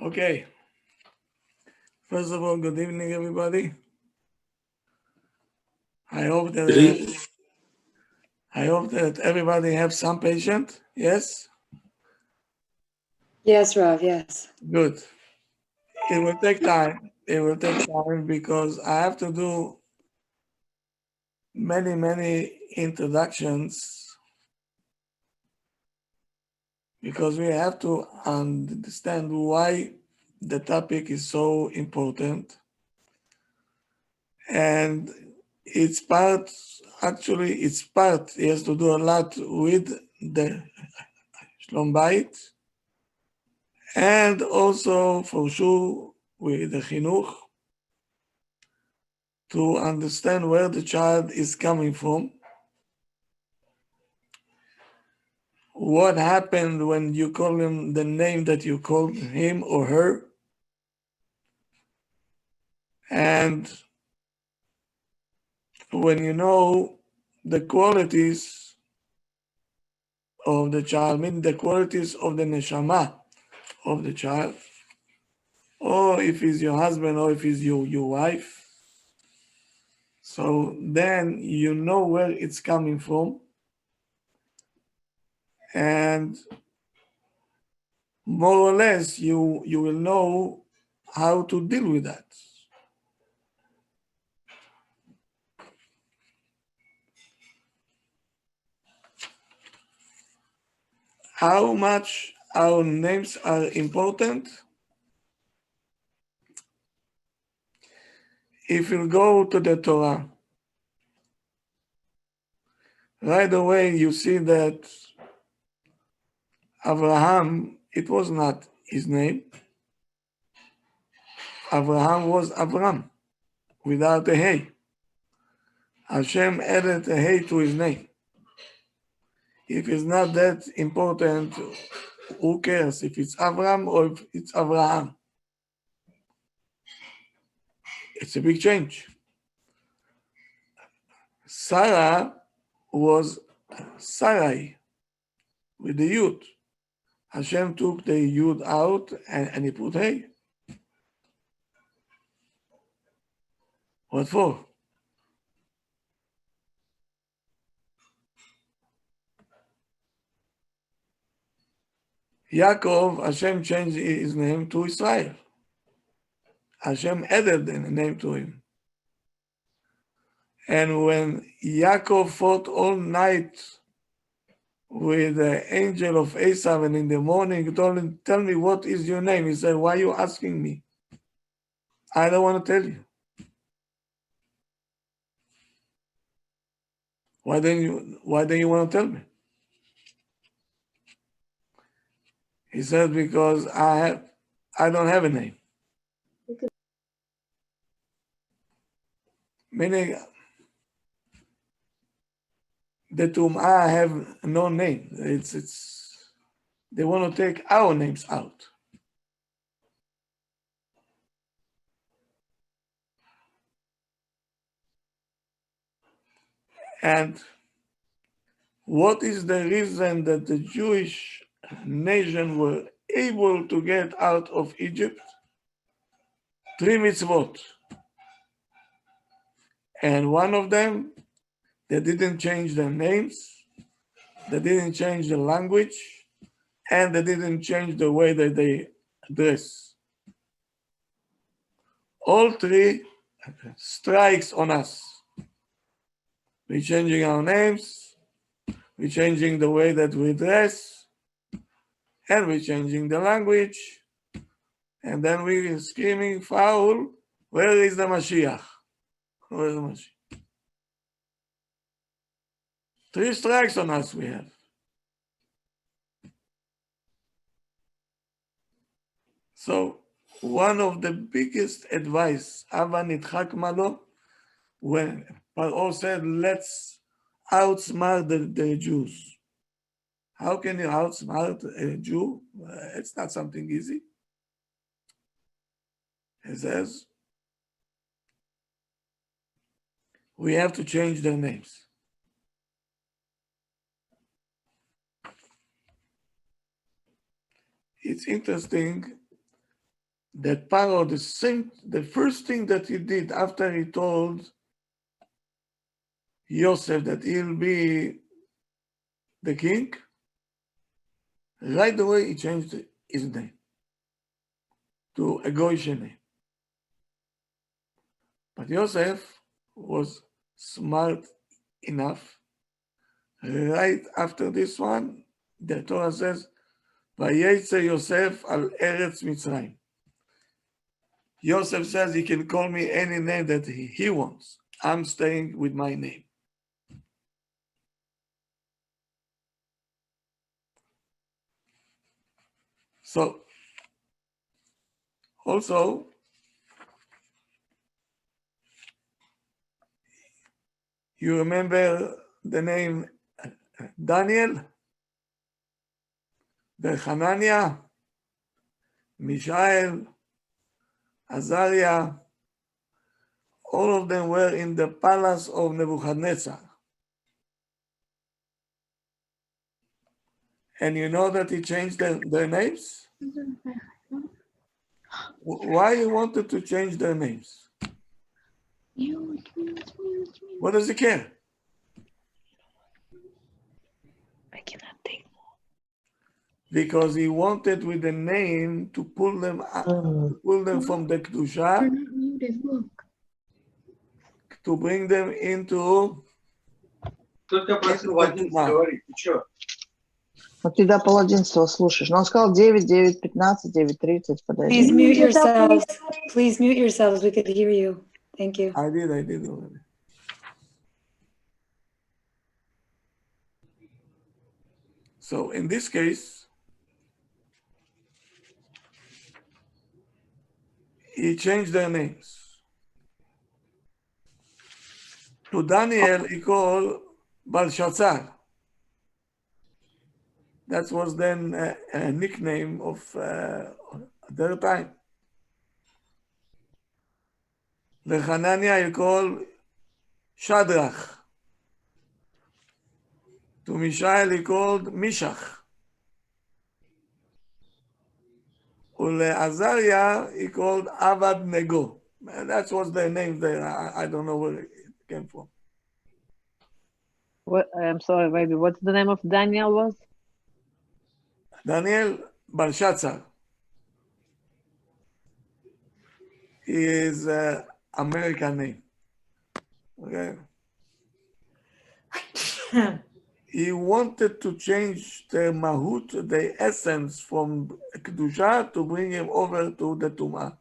Okay. First of all, good evening, everybody. I hope that everybody have some patience. Yes. Yes, Rav. Yes. Good. It will take time. It will take time because I have to do many introductions because we have to understand why the topic is so important. And it's part, actually, it has to do a lot with the Shlom Bayit and also for sure with the Chinuch to understand where the child is coming from. What happened when you call him the name that you called him or her? And when you know the qualities of the child, meaning the qualities of the neshama of the child, or if he's your husband or if he's your wife, so then you know where it's coming from. And more or less, you will know how to deal with that. How much our names are important? If you go to the Torah, right away you see that Abraham, it was not his name. Abraham was Abram, without a hey. Hashem added a hey to his name. If it's not that important, who cares if it's Avram or if it's Abraham? It's a big change. Sarah was Sarai with the Yud. Hashem took the Yud out and he put hey. What for? Yaakov, Hashem changed his name to Israel. Hashem added a name to him. And when Yaakov fought all night with the angel of Esau, and in the morning he told him, tell me, what is your name? He said, why are you asking me? I don't want to tell you. Why don't you want to tell me? He said, because I don't have a name. Meaning, the Tum'ah have no name. They want to take our names out. And what is the reason that the Jewish nation were able to get out of Egypt? 3 mitzvot. And one of them, they didn't change their names, they didn't change the language, and they didn't change the way that they dress. All 3 strikes on us. We're changing our names, we're changing the way that we dress, and we're changing the language, and then we're screaming foul, where is the Mashiach? Where is the Mashiach? 3 strikes on us we have. So one of the biggest advice, Ava nitchak malo, when Paro said, let's outsmart the Jews. How can you outsmart a Jew? It's not something easy. He says, we have to change their names. It's interesting that Paro, the first thing that he did after he told Yosef that he'll be the king, right away he changed his name to a Goyish name. But Yosef was smart enough. Right after this one, the Torah says, "Vayetze Yosef al Eretz Mitzrayim." Yosef says he can call me any name that he wants. I'm staying with my name. So, also, you remember the name Daniel, the Hananiah, Mishael, Azariah, all of them were in the palace of Nebuchadnezzar. And you know that he changed their names? Why he wanted to change their names? What does he care? I cannot take more. Because he wanted with the name to pull them from the Kedusha, to bring them into Только просил в 11 говорить, ты что? Вот ты до 11 слушаешь. Но он сказал 9, 9, 15, 9, 30. Подожди. Please mute yourselves. Please mute yourselves. We could hear you. Thank you. I did already. So in this case, he changed their names. To Daniel, he called Belshazzar. That was then a nickname of their time. The Hananiah he called Shadrach. To Mishael he called Mishach. Azariah he called Avad Nego. That was their name there. I don't know where it came from. What, I'm sorry, baby. What's the name of Daniel was? Daniel Belshazzar. He is an American name. Okay. He wanted to change the mahut, the essence from Kedusha to bring him over to the Tumah.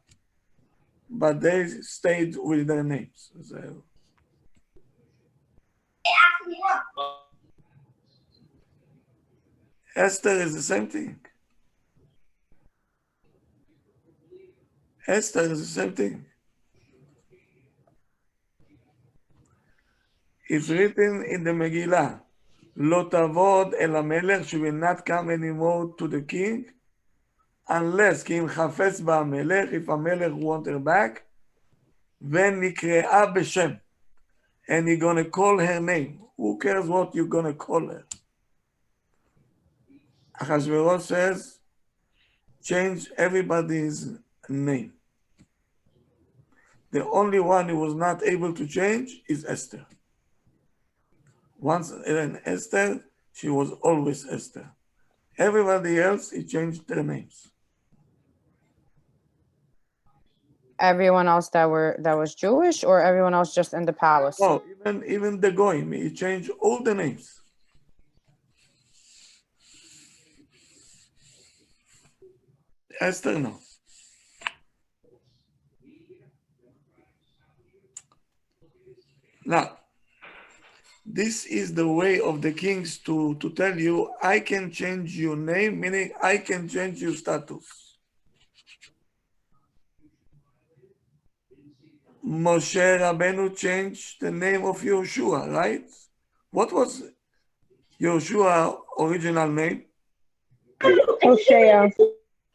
But they stayed with their names. So, Esther is the same thing. Esther is the same thing. It's written in the Megillah, Lo tavod el hamelech, she will not come anymore to the king, unless ki im chafetz ba'hamelech, if Hamelech want her back, v'nikre'a b'shem, and you're going to call her name. Who cares what you're going to call her? Achashverosh says, change everybody's name. The only one who was not able to change is Esther. Once in Esther, she was always Esther. Everybody else, he changed their names. Everyone else that was Jewish, or everyone else just in the palace? Oh, even the Goyim, he changed all the names. Esther, no. Now, this is the way of the kings to tell you, I can change your name, meaning I can change your status. Moshe Rabbeinu changed the name of Yeshua, right? What was Yeshua's original name? Hosea.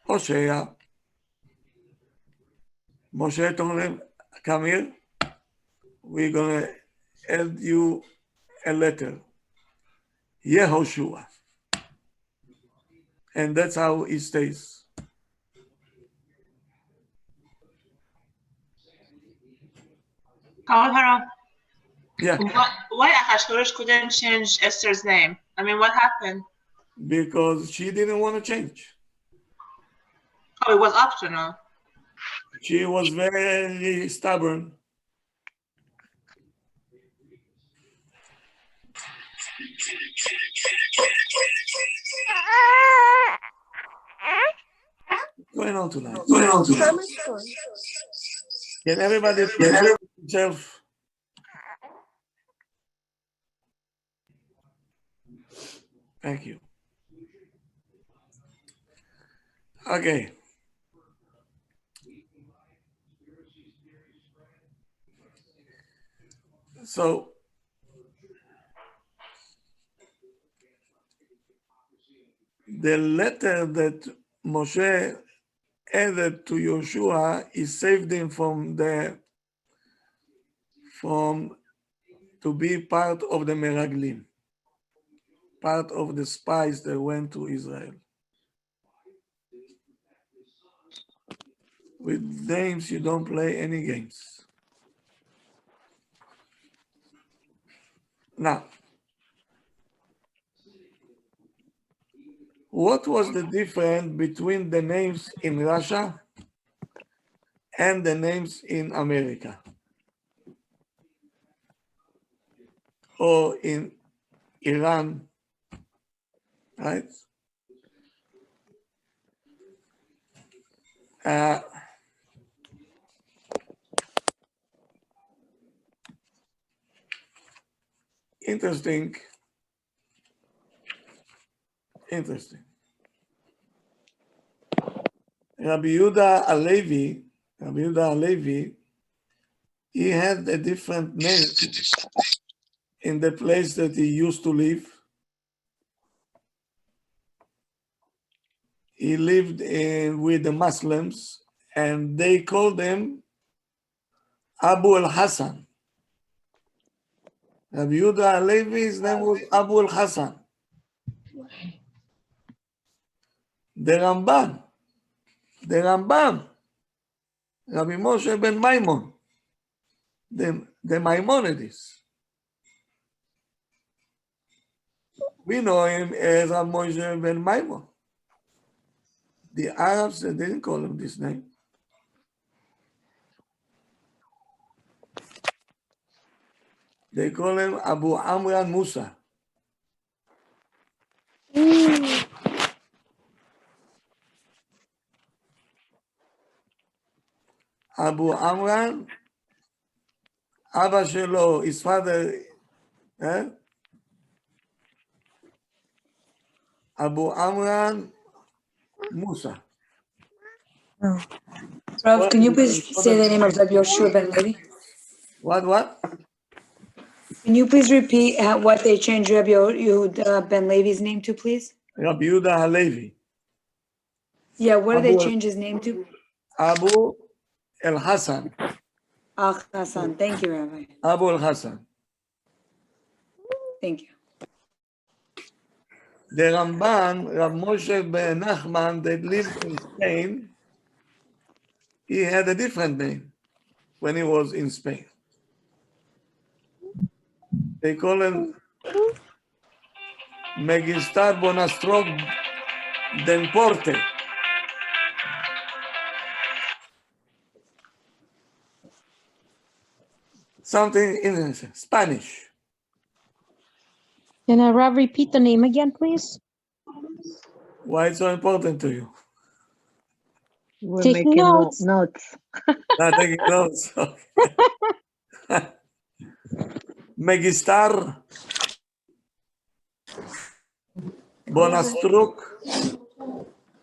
Hosea. Moshe told him, come here, we're going to add you a letter, Yehoshua. And that's how he stays. Kawalhara, Yeah, why Ahasuerus couldn't change Esther's name? I mean, what happened? because she didn't want to change. Oh, it was optional. She was very stubborn. What's going on tonight? Can everybody present himself? Thank you. Okay. So the letter that Moshe added to Yeshua, he saved him from to be part of the Meraglim, part of the spies that went to Israel. With names, you don't play any games. Now, what was the difference between the names in Russia and the names in America? Or in Iran, right? Interesting. Rabbi Yehuda Halevi, he had a different name in the place that he used to live. He lived with the Muslims, and they called him Abu al-Hassan. Rabbi Yehuda Halevi's name was Abu al-Hassan. The Rambam, Rabbi Moshe ben Maimon, the Maimonides. We know him as Rabbi Moshe ben Maimon. The Arabs, they didn't call him this name. They call him Abu Amran Musa. Abu Amran, Abba Shelo, his father, Abu Amran Musa. Rav, can you please say the name of Rabbi Yeshua ben Levi? What? Can you please repeat what they changed Rabbi Yehuda ben Levi's name to, please? Rabbi Yehuda Halevi. Yeah, what did they change his name to? Abu al-Hassan. Hassan. Thank you, Rabbi. Abu al-Hassan. Thank you. The Ramban, Rav Moshe ben Nachman, that lived in Spain, he had a different name when he was in Spain. They call him Megistar Bonastrog del Porte. Something in Spanish. Can Rav repeat the name again, please? Why it's so important to you? We're Taking making notes. notes. Not taking notes. Megistar Bonastruk.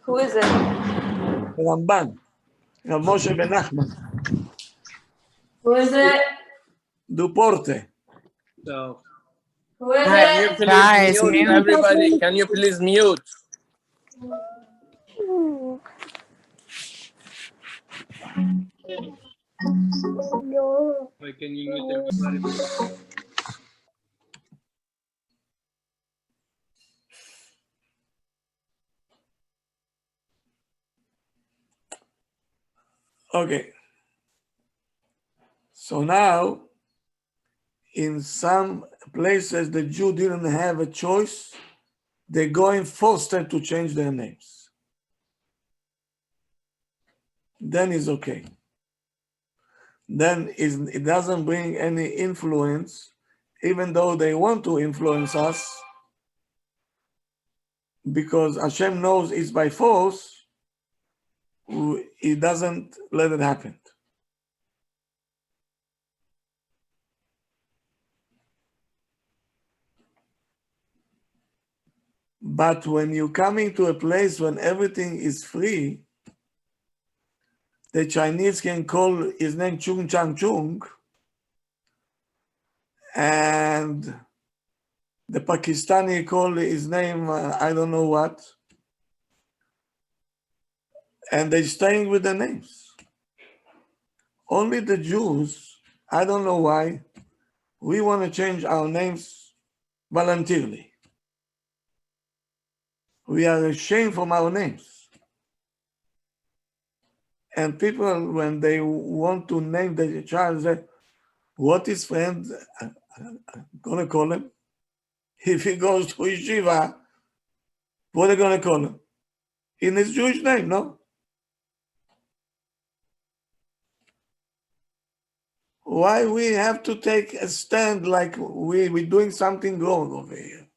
Who is it? Ramban. Rav Moshe ben Nachman. Who is it? Duporte. So, Who is can you it? please Guys, mute mute. everybody? Can you please mute? Why can you mute everybody? Okay. So now in some places the Jew didn't have a choice, they go and force them to change their names. Then it's okay. Then it doesn't bring any influence, even though they want to influence us, because Hashem knows it's by force, He doesn't let it happen. But when you come into a place when everything is free, the Chinese can call his name Chung Chang Chung, and the Pakistani call his name I don't know what, and they're staying with the names. Only the Jews, I don't know why, we want to change our names voluntarily. We are ashamed from our names. And people, when they want to name the child, say, what is friend gonna call him? If he goes to yeshiva, what are they gonna call him? In his Jewish name, no? Why we have to take a stand like we're doing something wrong over here?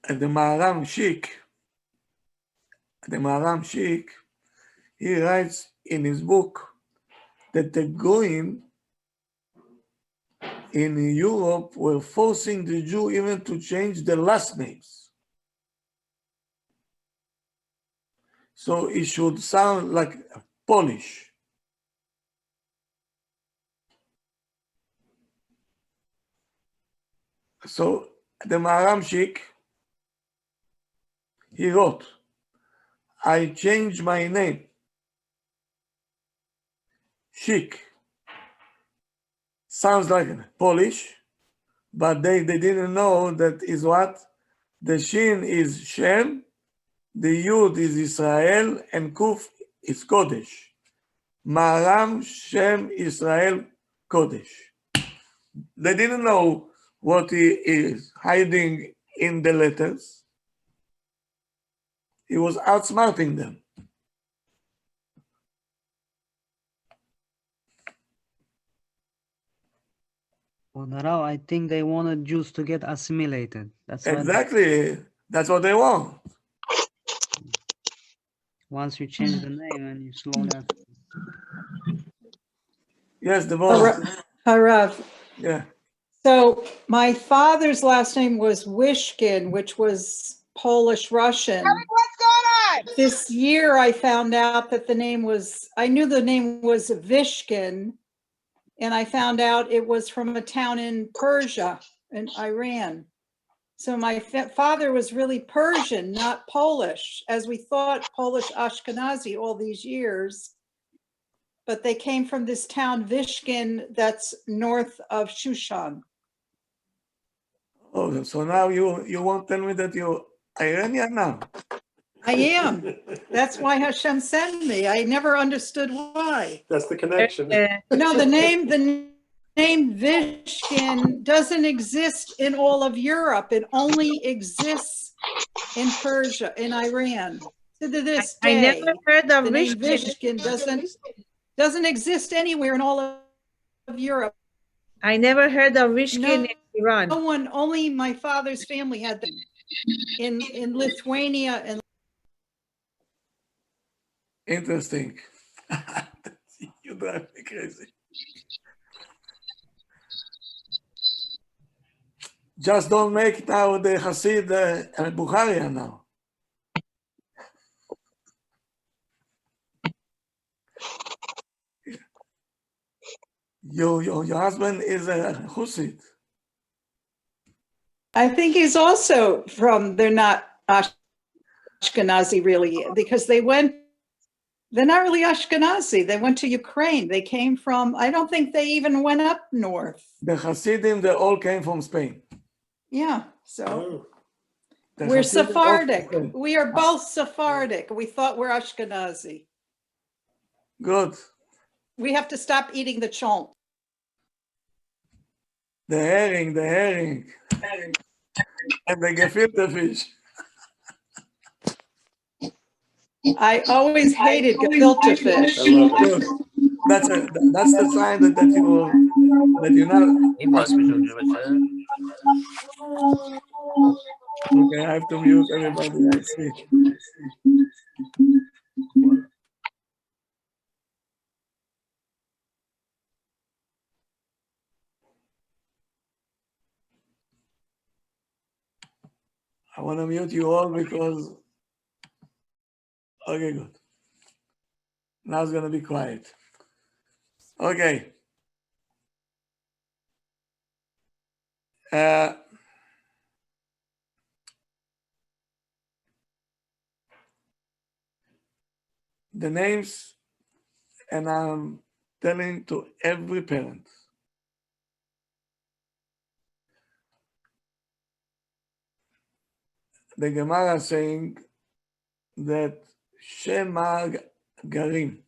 And the Maharam Sheikh, he writes in his book that the Goyim in Europe were forcing the Jew even to change their last names. So it should sound like Polish. So the Maharam Sheikh, he wrote, I changed my name, Sheikh. Sounds like Polish, but they didn't know that is what? The Shin is Shem, the Yud is Israel, and Kuf is Kodesh. Maharam Shem Israel Kodesh. They didn't know what he is hiding in the letters. He was outsmarting them. Well, Narav, I think they wanted Jews to get assimilated. That's Exactly. That's what they want. Once you change the name and you slow down. Yes, the voice. Harav. Yeah. So my father's last name was Wishkin, which was Polish Russian. What's going on? This year I found out that the name was, I knew the name was Vishkin, and I found out it was from a town in Persia, in Iran. So my father was really Persian, not Polish, as we thought Polish Ashkenazi all these years. But they came from this town, Vishkin, that's north of Shushan. Oh, so now you won't tell me that you're Iranian now? I am. That's why Hashem sent me. I never understood why. That's the connection. No, the name Vishkin doesn't exist in all of Europe. It only exists in Persia, in Iran. To this day, I never heard of the name Vishkin. Vishkin doesn't exist anywhere in all of Europe. I never heard of Vishkin in Iran. No one, only my father's family had them in Lithuania and. Interesting. You drive me crazy. Just don't make now the Hasid Bukharia now. Your husband is a Husid. I think he's also from, they're not Ashkenazi really, because they went They're not really Ashkenazi. They went to Ukraine. They came from, I don't think they even went up north. The Hasidim, they all came from Spain. Yeah, so The we're Hasidim all from Sephardic. Spain. We are both Sephardic. We thought we're Ashkenazi. Good. We have to stop eating the chont. The herring, and the gefilte fish. I always hated gefilte fish. Good. That's the sign that you're not. Okay, I have to mute everybody. I see. I want to mute you all because. Okay, good. Now it's going to be quiet. Okay. The names, and I'm telling to every parent. The Gemara saying that Shema Garim,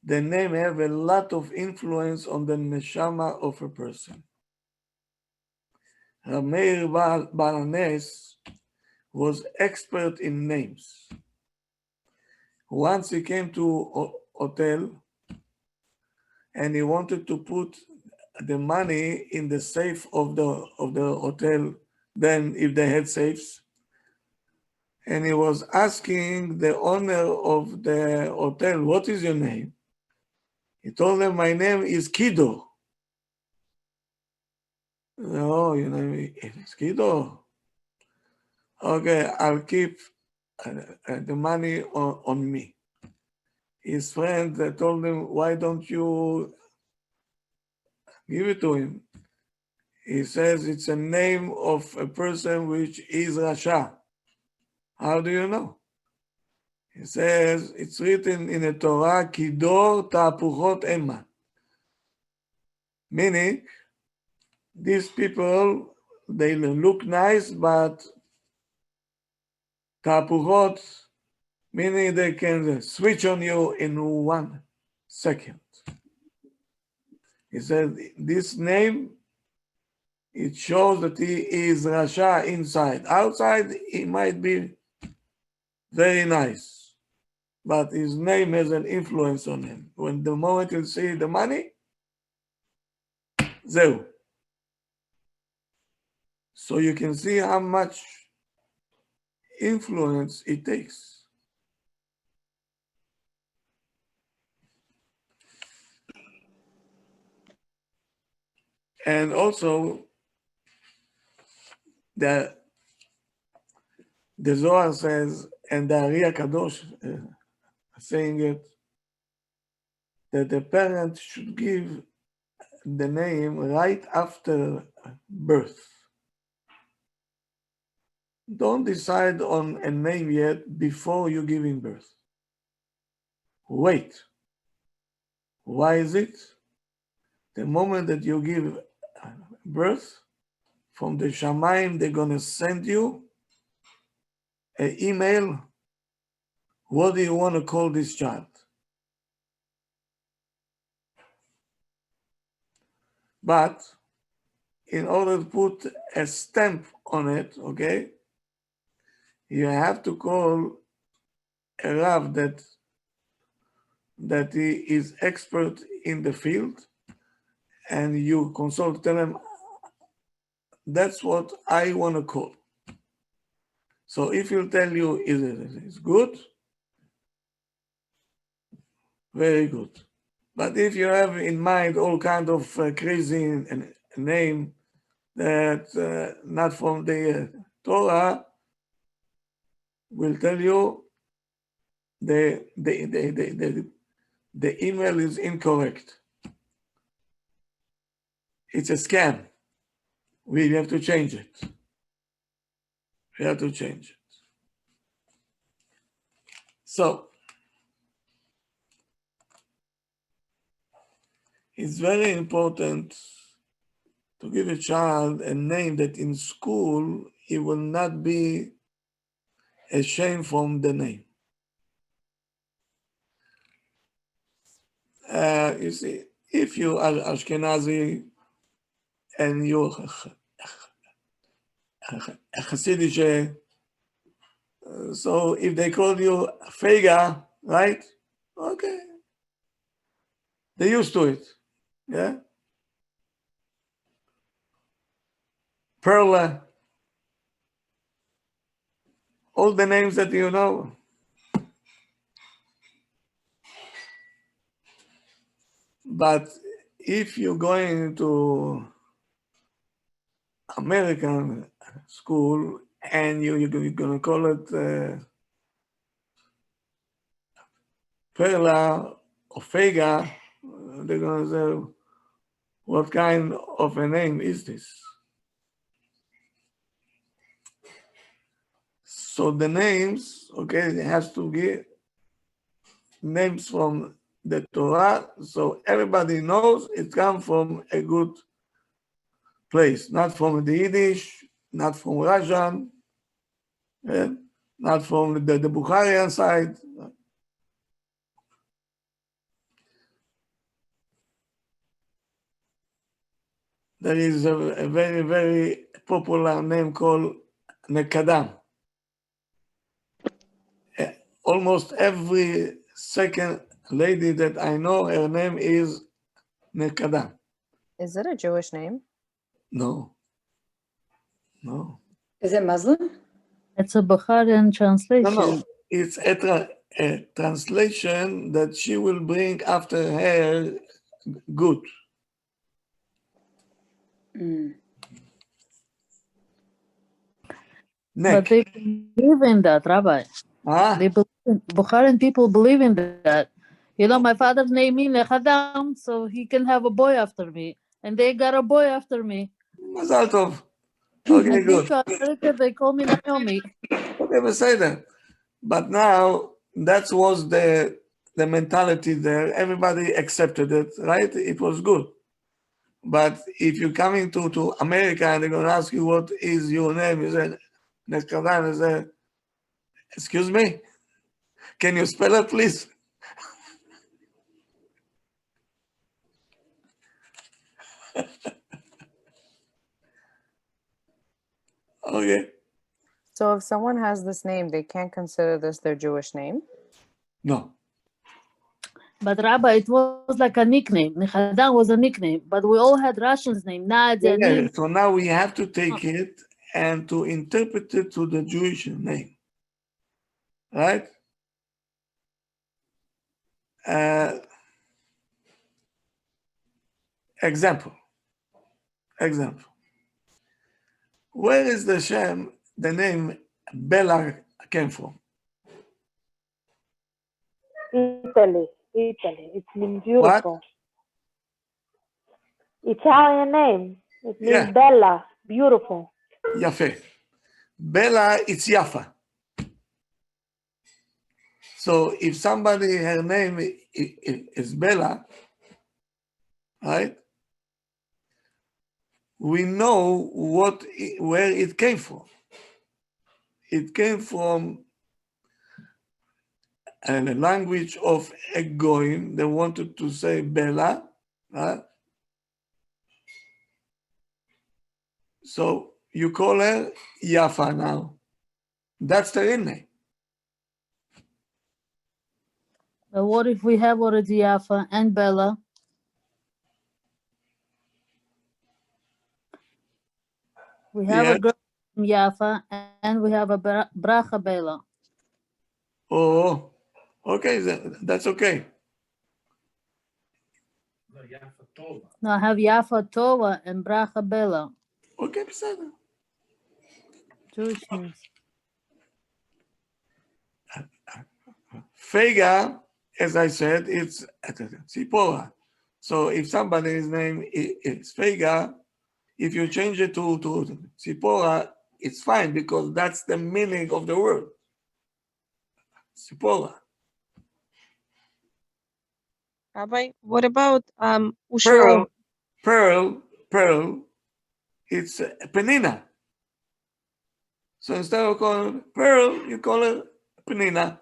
the name have a lot of influence on the neshama of a person. Rameir Balanes was expert in names. Once he came to a hotel and he wanted to put the money in the safe of the hotel, then if they had safes, and he was asking the owner of the hotel, what is your name? He told them, my name is Kido. Oh, your name is Kido? Okay, I'll keep the money on me. His friend told him, why don't you give it to him? He says it's a name of a person which is Rasha. How do you know? He says it's written in the Torah, Kidor Tapuchot Emma. Meaning, these people, they look nice, but Tapuchot, meaning they can switch on you in 1 second. He said, this name, it shows that he is Rasha inside. Outside, he might be very nice, but his name has an influence on him. When the moment you see the money, zero. So you can see how much influence it takes. And also, the Zohar says, and the Ari Kadosh saying it, that the parent should give the name right after birth. Don't decide on a name yet before you're giving birth. Wait. Why is it? The moment that you give birth, from the Shamayim, they're going to send you an email. What do you want to call this child? But in order to put a stamp on it, okay, you have to call a Rav that he is expert in the field, and you consult, tell him, that's what I want to call. So if he'll tell you it's good, very good. But if you have in mind all kind of crazy name that not from the Torah, will tell you the email is incorrect. It's a scam. We have to change it. We have to change it. So, it's very important to give a child a name that in school he will not be ashamed from the name. You see, if you are Ashkenazi and you're Hasidic, so if they call you Fega, right? Okay. They're used to it. Yeah. Perla. All the names that you know. But if you're going to American school and you're going to call it Perla or Fega, they're going to say, what kind of a name is this? So the names, okay, it has to be names from the Torah, so everybody knows it comes from a good place, not from the Yiddish, not from Russian, not from the Bukharian side. There is a very, very popular name called Nekadam. Almost every second lady that I know, her name is Nekadam. Is it a Jewish name? No. No. Is it Muslim? It's a Bukharian translation. No. It's a translation that she will bring after her good. Mm. But they believe in that, Rabbi. They believe, Bukharian people believe in that. You know, my father named me Nechadam, so he can have a boy after me. And they got a boy after me. Mazal tov. Okay, and good. America, they call me Naomi. Never say that. But now, that was the mentality there. Everybody accepted it, right? It was good. But if you're coming to America and they're going to ask you, what is your name? You say, Neskadam. You say, excuse me? Can you spell it, please? Okay. So if someone has this name, they can't consider this their Jewish name? No. But Rabbi, it was like a nickname. Nechadam was a nickname, but we all had Russian's name. Nadia, Yeah, so now we have to take it and to interpret it to the Jewish name. Right? Example. Where is the name Bella came from? Italy. It means beautiful. Italian name. It means Bella, beautiful. Yafe. Bella, it's Yafa. So if somebody, her name is Bella, right? We know where it came from. It came from a language of a goyim. They wanted to say Bella, right? So you call her Yafa now. That's the real name. But what if we have already Yafa and Bella? We have a girl named Yafa and we have a Bracha Bella. Oh, okay, that's okay. No, I have Yafa Tova and Bracha Bella. Okay, בסדר. Jewish names. Fega, as I said, it's Tzipora. So if somebody's name is Fega, if you change it to Tzipora, it's fine because that's the meaning of the word. Tzipora. Rabbi, what about Ushua? Pearl, it's Penina. So instead of calling her Pearl, you call her Penina.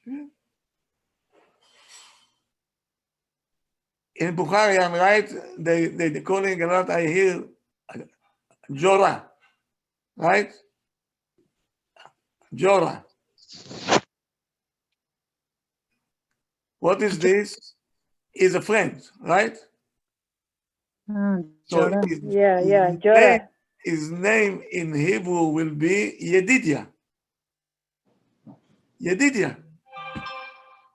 Yeah. In Bukharian, right, they calling a lot, I hear Jorah, right? Jorah. What is this? Is a friend, right? So Jorah. his name in Hebrew will be Yedidia. Yedidia.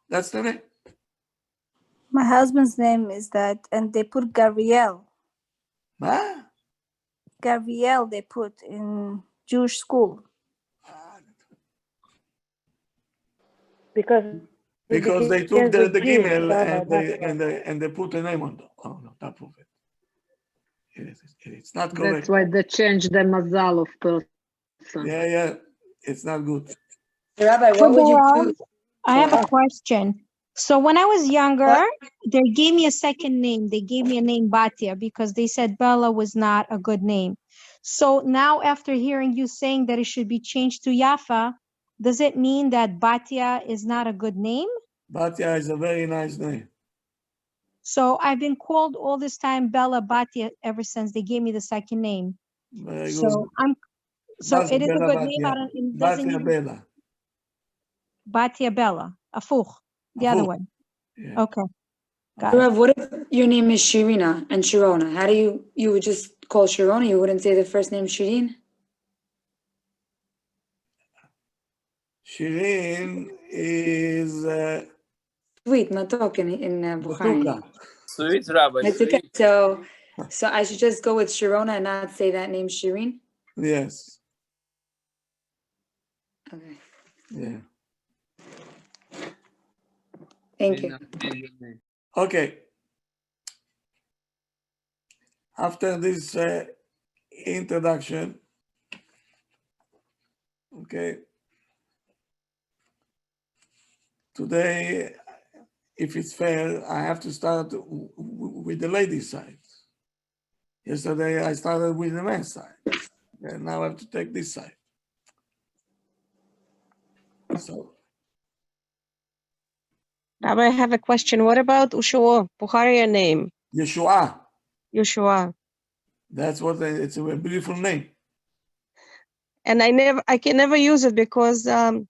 That's the name. My husband's name is that, and they put Gabriel. Huh? Gabriel they put in Jewish school. Because they took the Gimel and they put a name on top of it. It's not correct. That's why they changed the mazal of person. Yeah, it's not good. Rabbi, what would you do? I have a question. So when I was younger, they gave me a second name. They gave me a name Bhattiya because they said Bella was not a good name. So now after hearing you saying that it should be changed to Yafa, does it mean that Bhattiya is not a good name? Bhattiya is a very nice name. So I've been called all this time Bella Bhattiya ever since they gave me the second name. Very so good. It is a good name. Bhattiya Bella. Bhattiya Bella. Afuch. The other one. Yeah. Okay. Got Rav, what if your name is Shirina and Sharona? How do you would just call Sharona? You wouldn't say the first name Shirin? Shirin is sweet, matok in Bukhari. Sweet, Rabbi. It's okay. So I should just go with Sharona and not say that name Shirin? Yes. Okay. Yeah. Thank you. Okay. After this introduction, okay, today, if it's fair, I have to start with the ladies' side. Yesterday, I started with the men's side. And now I have to take this side. So, Rabbi, I have a question. What about Ushua, Bukharian name? Yeshua. Yeshua. That's what it's a beautiful name. And I can never use it because in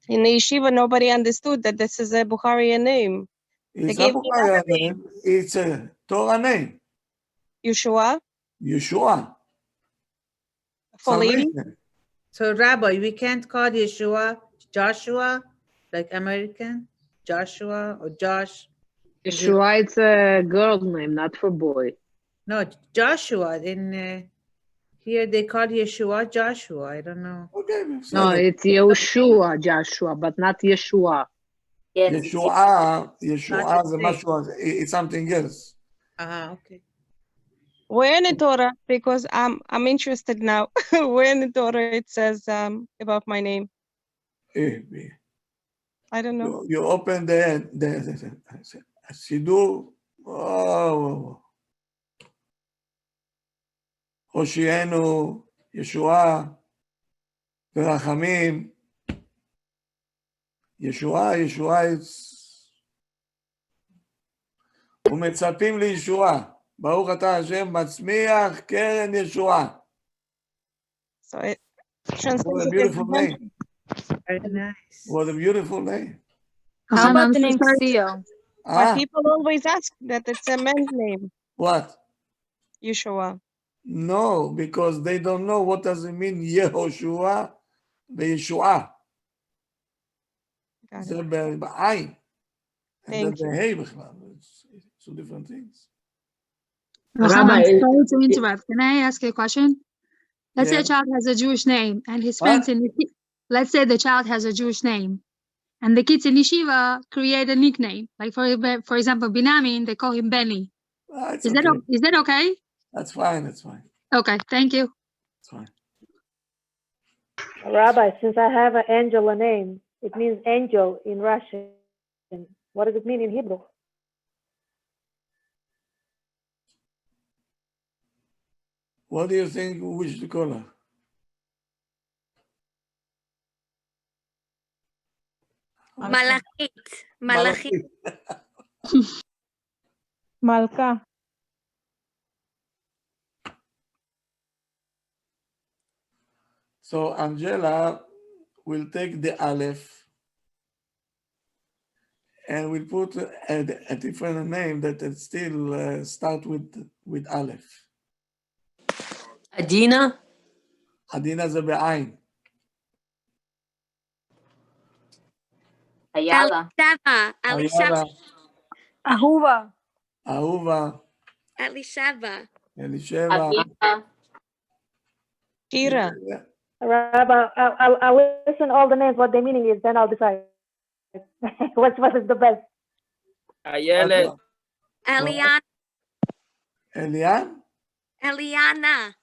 the yeshiva nobody understood that this is a Bukharian name. It's not Bukharian name. It's a Torah name. Yeshua. Yeshua. For lady? So Rabbi, we can't call Yeshua Joshua, like American Joshua or Josh. Yeshua, it's a girl name, not for boy. No, Joshua. In here they call Yeshua Joshua. I don't know. Okay. No, it's Yeshua, Joshua, but not Yeshua. Yes. Yeshua is a mashua. It's something else. Okay. Where in the Torah? Because I'm interested now. Where in the Torah it says about my name? I don't know. You open the Sidur. Oh. Hoshienu, Yeshua, Verachamim. Yeshua is ומצפים לישועה. ברוך אתה השם מצמיח קרן ישועה. So it what a beautiful name. Very nice. What a beautiful name. How about the name Theo? But people always ask that it's a man's name. What? Yeshua. No, because they don't know what does it mean Yehoshua וישועה. זה בעין. And then the hey בכלל. It's two different things. Rabbi, sorry to interrupt. Can I ask you a question? Let's say a child has a Jewish name and his friends in the, let's say the child has a Jewish name and the kids in yeshiva create a nickname. Like for example, Binyami, they call him Benny. Is that okay? That's fine. That's fine. Okay, thank you. It's fine. Rabbi, since I have an Angela name, it means angel in Russian. What does it mean in Hebrew? What do you think we should call her? Malachit. Malachit. Malka. So Angela will take the Aleph and we'll put a different name that still start with Aleph. Adina? Adina זה בעין. Ayala. Elisheva. Ahuva. אהובה. Elisheva. אלישבע. Kira. Rabbi, I'll listen all the names, what the meaning is, then I'll decide. what is the best? Ayelet. Eliana. אליאן? Eliana.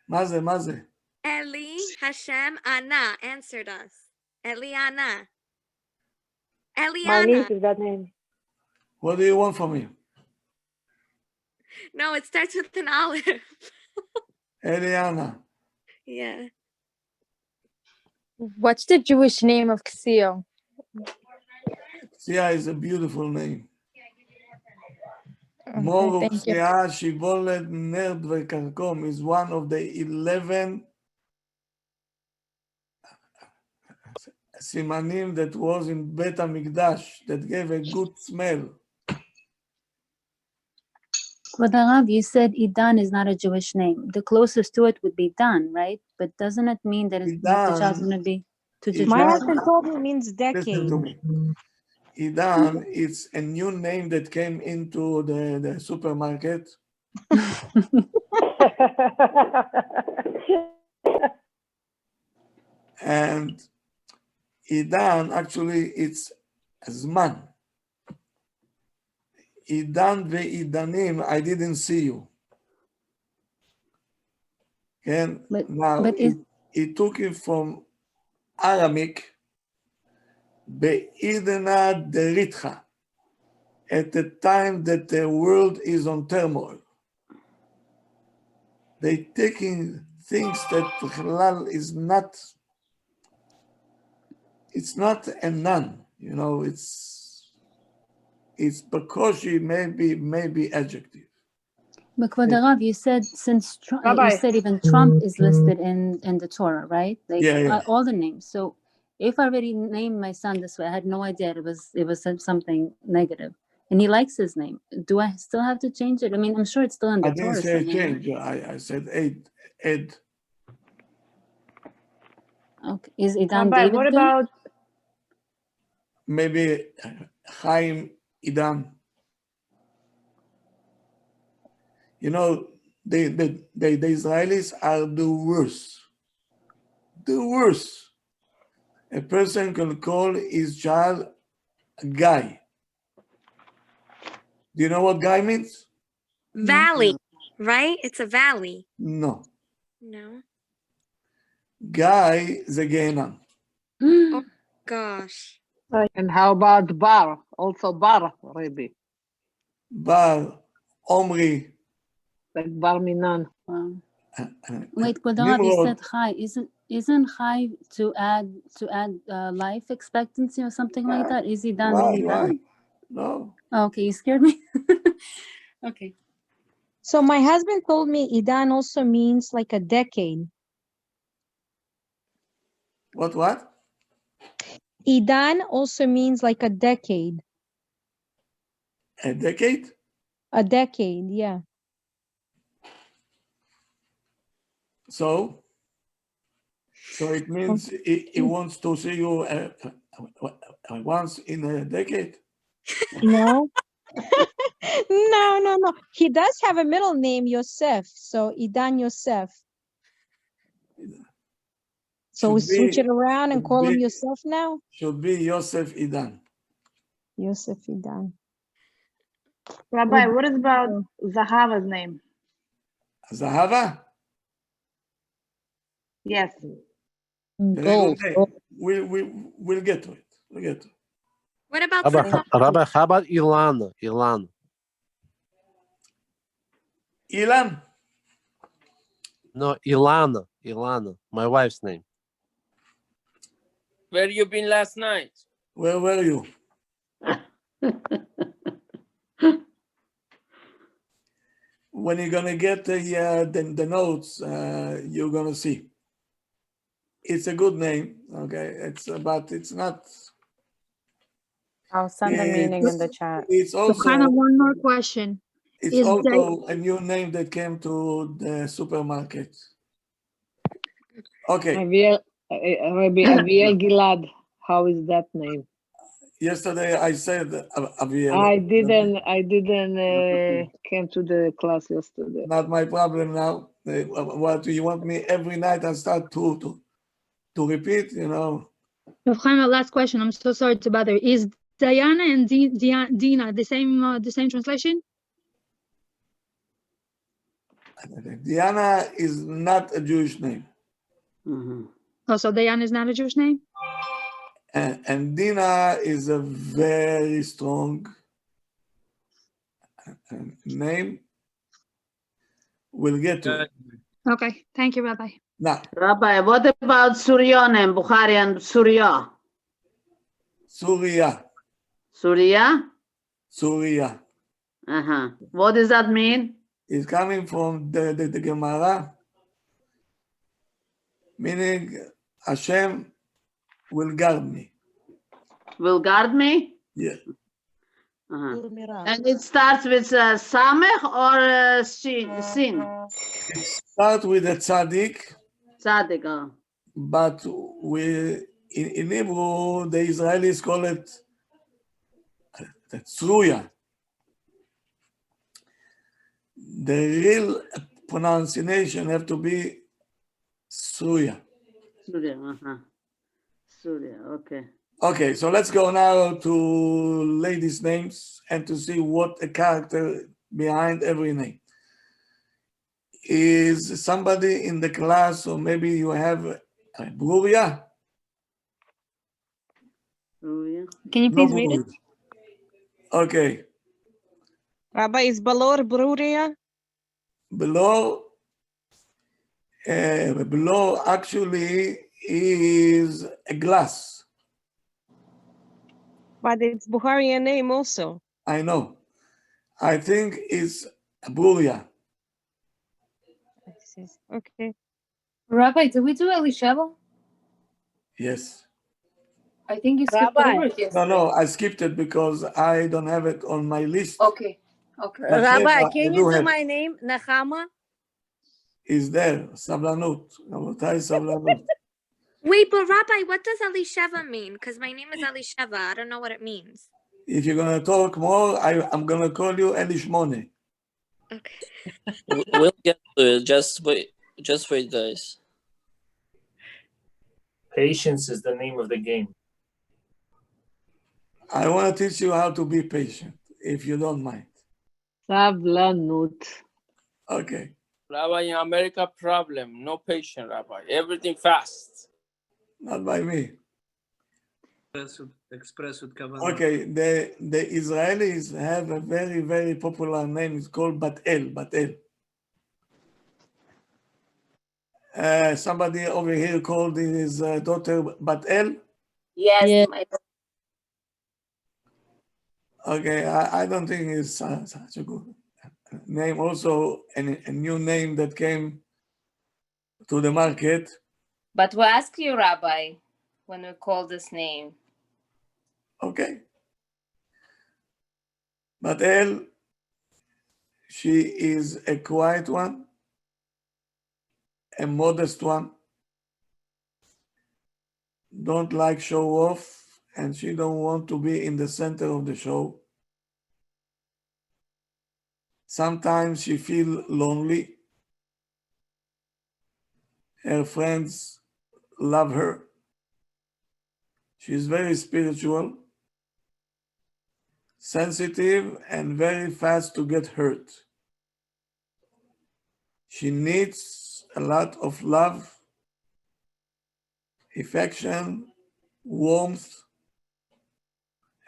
מה זה? Eli Hashem Ana answered us. Eliana. My niece Eliana. is that name. What do you want from me? No, it starts with an olive. Eliana. Yeah. What's the Jewish name of Ksio? Sia is a beautiful name. Okay, Mor thank you. Sia Shibolet Nerd Vekarkom is one of the 11 simanim that was in Bet HaMikdash that gave a good smell. Well, Rav, you said Idan is not a Jewish name. The closest to it would be Dan, right? But doesn't it mean that the child's going to be to the My Idan- husband told me it means Listen decade. to me. Idan, it's a new name that came into the supermarket. And Idan, actually, it's Zman. Idan ve'idanim, I didn't see you. And now it took it from Aramic, be'idena deritcha, at the time that the world is on turmoil. They taking things that halal is not, it's not a nun, you know, it's bakoshi, maybe adjective. But Rav, you said since Rabbi. you said even Trump is listed in the Torah, right? Like Yeah. all the names. So if I already named my son this way, I had no idea it was something negative, and he likes his name. Do I still have to change it? I mean, I'm sure it's still in the I didn't Torah say somewhere. change. I said Ed. Okay, is Idan Rabbi, David what good? about Maybe Chaim Idan. You know, the Israelis are the worst. The worst. A person can call his child a guy. Do you know what guy means? Valley, right? It's a valley. No. No. Guy זה גיהנם. Oh gosh. And how about bar? Also bar, Rabbi. בר, עומרי. Like bar minan. Wow. Wait, Rav, you said Chai. Isn't Chai to add life expectancy or something like that? Is he done? Why? No. Oh, okay, you scared me. Okay. So my husband told me Idan also means like a decade. What? Idan also means like a decade. A decade? A decade, yeah. So it means he wants to see you once in a decade? No. No. He does have a middle name, Yosef. So Idan Yosef. So we switch it around and call him Yosef now? Should be Yosef Idan. Yosef Idan. Rabbi, what is about Zahava's name? Zahava? Yes. Gold. We'll get to it. We'll get to it. What about Rabbi, how about Ilana? Ilana. Ilan? No, Ilana. Ilana. My wife's name. Where you been last night? Where were you? When you're gonna get the notes, you're gonna see. It's a good name, okay? But it's not. I'll send the meaning in the chat. It's So also kind of one more question. It's Is also a new name that came to the supermarket. Okay. Aviel Gilad. How is that name? Yesterday I said Aviel. I didn't came to the class yesterday. Not my problem now. What do you want me every night? I start to repeat, you know. Last question. I'm so sorry to bother. Is Diana and Dina the same translation? Diana is not a Jewish name. Oh, so Diana is not a Jewish name? And Dina is a very strong name. We'll get to it. Okay, thank you, Rabbi. Now, Rabbi, what about Suryanim, Bukhari and Surya? Surya. Surya? Surya. What does that mean? It's coming from the Gemara, meaning Hashem will guard me. Will guard me? Yeah. And it starts with Samech or Sin? It starts with a tzaddik. Tzaddik, But in Hebrew, the Israelis call it the Tzruya. The real pronunciation have to be Surya. Surya, okay. Okay, so let's go now to ladies' names and to see what a character behind every name. Is somebody in the class, or maybe you have Bruria? Can you please read it? Okay. Rabbi, is Balor Bruria? Below actually is a glass. But it's Bukharian name also. I know. I think it's Bruria. Okay. Rabbi, did we do Elisheva? Yes. I think you skipped over it yesterday. No, I skipped it because I don't have it on my list. Okay. But Rabbi, Sheva, can you do my name, Nechama? Is there. Sablanut. Rabotai, Sablanut. Wait, but Rabbi, what does Elisheva mean? Because my name is Elisheva. I don't know what it means. If you're going to talk more, I'm going to call you Elishmone. We'll get to it. Just wait, guys. Patience is the name of the game. I want to teach you how to be patient, if you don't mind. Sablanut. Okay. Rabbi, in America, problem. No patient, Rabbi. Everything fast. Not by me. Express with Kavanah. Okay, the Israelis have a very, very popular name. It's called Batel. Somebody over here called his daughter Batel. Yes. Okay, I don't think it's such a good name. Also, a new name that came to the market. But we'll ask you, Rabbi, when we call this name. Okay. Batel, she is a quiet one, a modest one, don't like show off, and she don't want to be in the center of the show. Sometimes she feel lonely. Her friends love her. She's very spiritual, sensitive, and very fast to get hurt. She needs a lot of love affection, warmth,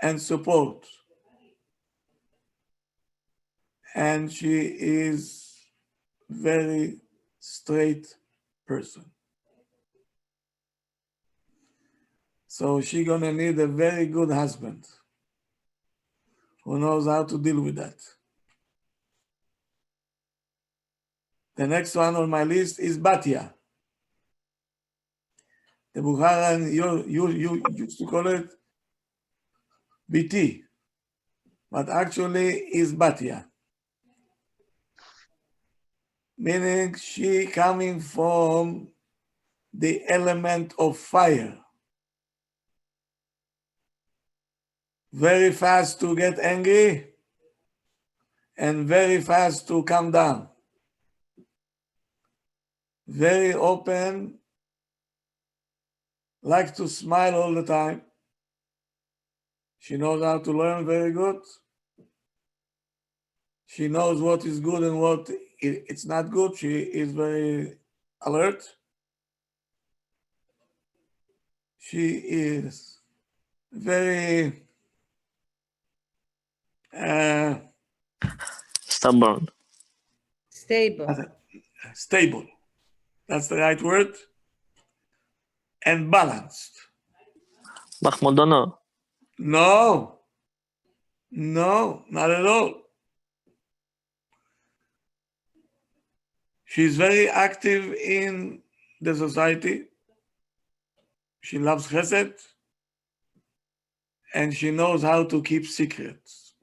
and support. And she is very straight person. So she's gonna need a very good husband who knows how to deal with that. The next one on my list is Bhattiya. The Bukharan, you used to call it BT, but actually is Bhattiya. Meaning she coming from the element of fire. Very fast to get angry and very fast to calm down. Very open, like to smile all the time. She knows how to learn very good. She knows what is good and what it's not good. She is very alert. She is very stubborn. Stable. That's the right word. And balanced. Mahmoudana. No, not at all. She's very active in the society. She loves chesed. And she knows how to keep secrets.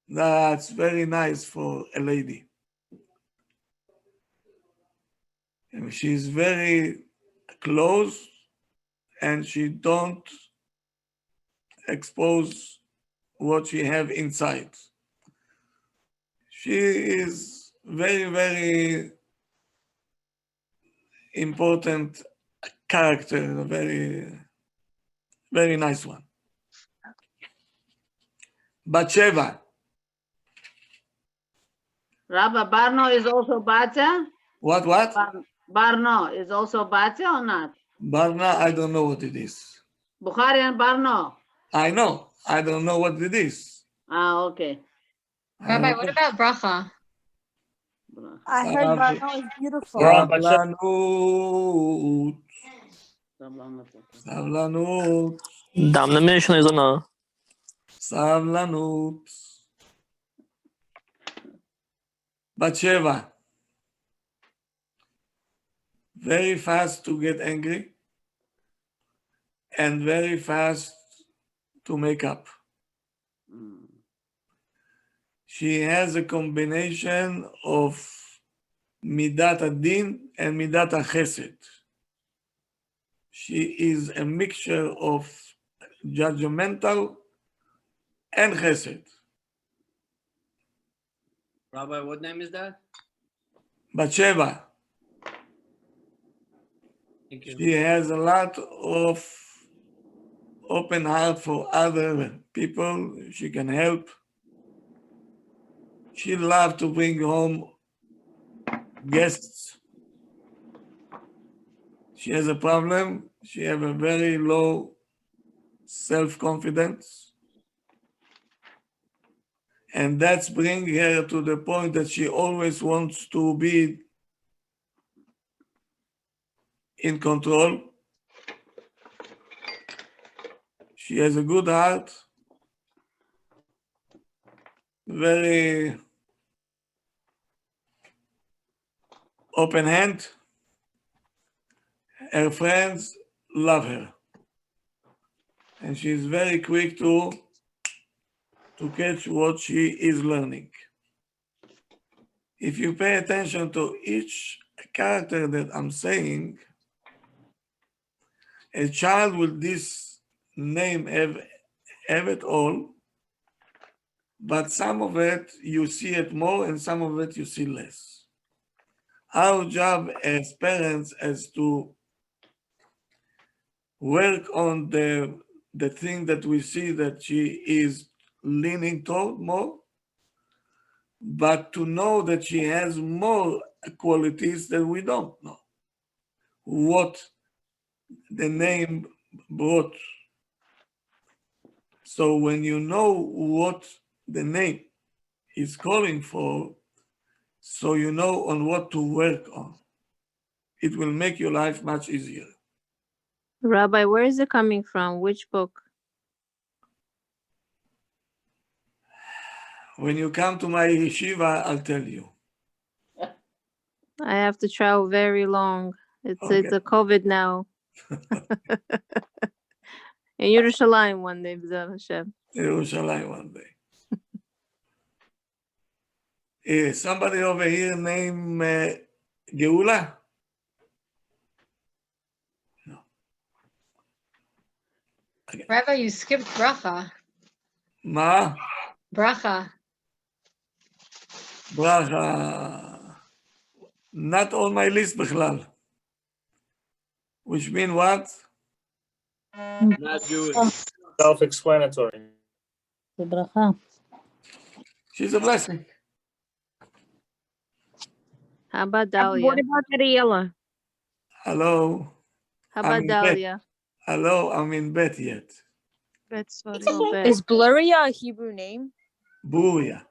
That's very nice for a lady. And she's very close and she don't expose what she have inside. She is very, very important character, a very, very nice one. Batsheva. Rabbi, Barno is also Bhattiya? What? Barno is also Bhattiya or not? Barna, I don't know what it is. Bukhari and Barno? I know. I don't know what it is. Ah, okay. Rabbi, what about bracha? I heard Barno is beautiful. Savlanut. Damne mention is on. Savlanut. Batsheva. Very fast to get angry and very fast to make up. She has a combination of Midat Adin and Midat Chesed. She is a mixture of judgmental and Chesed. Rabbi, what name is that? Batsheva. Thank you. She has a lot of open heart for other people. She can help. She loves to bring home guests. She has a problem. She has a very low self-confidence. And that's bringing her to the point that she always wants to be in control. She has a good heart, very open hand. Her friends love her. And she's very quick to catch what she is learning. If you pay attention to each character that I'm saying, a child with this name have it all, but some of it you see it more and some of it you see less. Our job as parents is to work on the thing that we see that she is leaning toward more, but to know that she has more qualities that we don't know. What the name brought. So when you know what the name is calling for, so you know on what to work on, it will make your life much easier. Rabbi, where is it coming from? Which book? When you come to my yeshiva, I'll tell you. I have to travel very long. It's Okay. a COVID now. In Yerushalayim one day, B'ezrat Hashem. Yerushalayim one day. Somebody over here named Geula? Rabbi, you skipped bracha. Ma? Bracha. Bracha. Not on my list, בכלל. Which mean what? Not Jewish. Self-explanatory. She's a blessing. How about What Dahlia? about Ariella? Hello. How I'm about in bed. Dahlia? Hello, I'm in bed yet. That's funny. Is Bluria a Hebrew name? Booyah.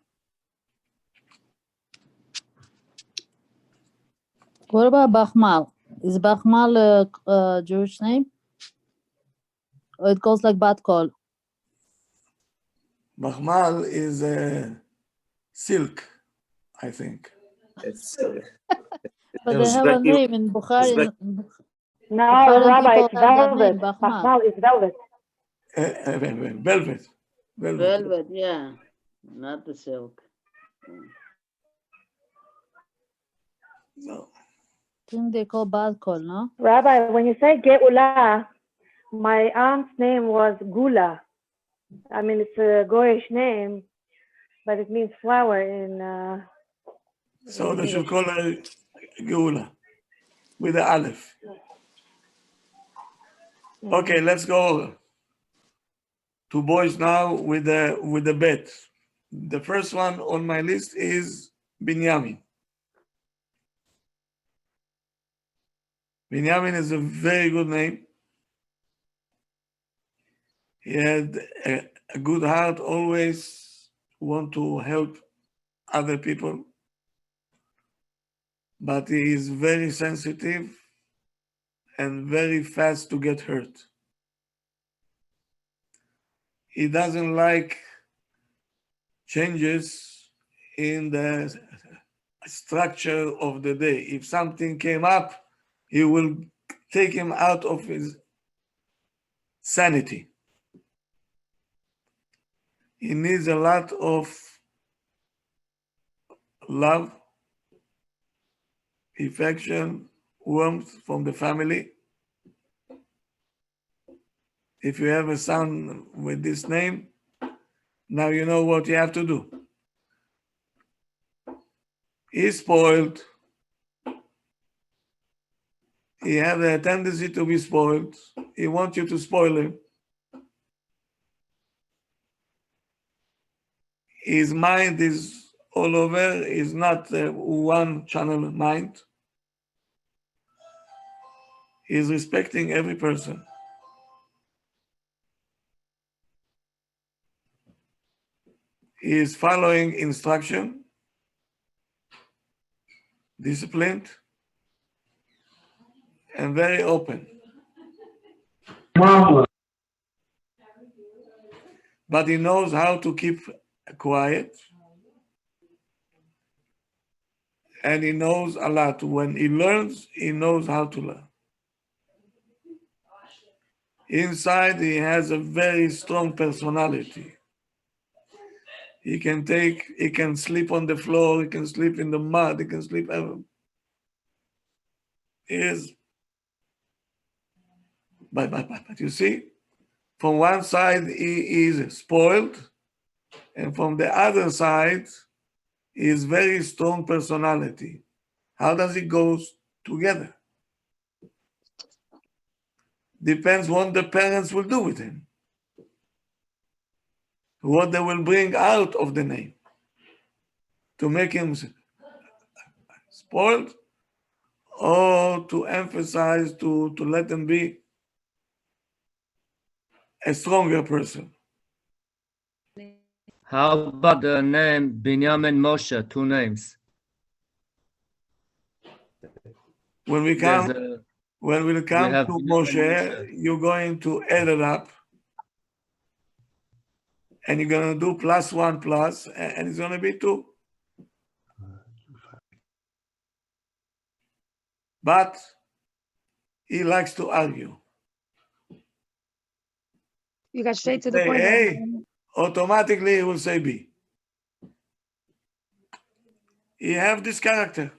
What about Bachmal? Is Bachmal a Jewish name? Or it goes like Bat Kol? Bachmal is silk, I think. It's But they have a name in Bukhari. No, Bukhari Rabbi, people it's have that velvet. name, Bachmal. Bachmal is velvet. Velvet. Velvet, yeah. Not the silk. No. I think they call Bat Kol, no? Rabbi, when you say Geula, my aunt's name was Gula. I mean, it's a Goyish name, but it means flower in. So they should call her Geula with the Aleph. Okay, let's go to boys now with the bet. The first one on my list is Binyami. Binyami is a very good name. He had a good heart, always want to help other people, but he is very sensitive and very fast to get hurt. He doesn't like changes in the structure of the day. If something came up, he will take him out of his sanity. He needs a lot of love, affection, warmth from the family. If you have a son with this name, now you know what you have to do. He's spoiled. He has a tendency to be spoiled. He wants you to spoil him. His mind is all over. He's not a one-channel mind. He's respecting every person. He is following instruction, disciplined, and very open. But he knows how to keep quiet, and he knows a lot. When he learns, he knows how to learn. Inside, he has a very strong personality. He can sleep on the floor, he can sleep in the mud, he can sleep everywhere. But you see, from one side he is spoiled, and from the other side he is very strong personality. How does it go together? Depends what the parents will do with him, what they will bring out of the name to make him spoiled, or to emphasize, to let him be a stronger person. How about the name Binyami and Moshe, 2 names? When we come, to have Moshe, you're going to add it up, and you're going to do +1+, and it's going to be 2. But he likes to argue. You got straight to the Say point. A, automatically he will say B. He have this character.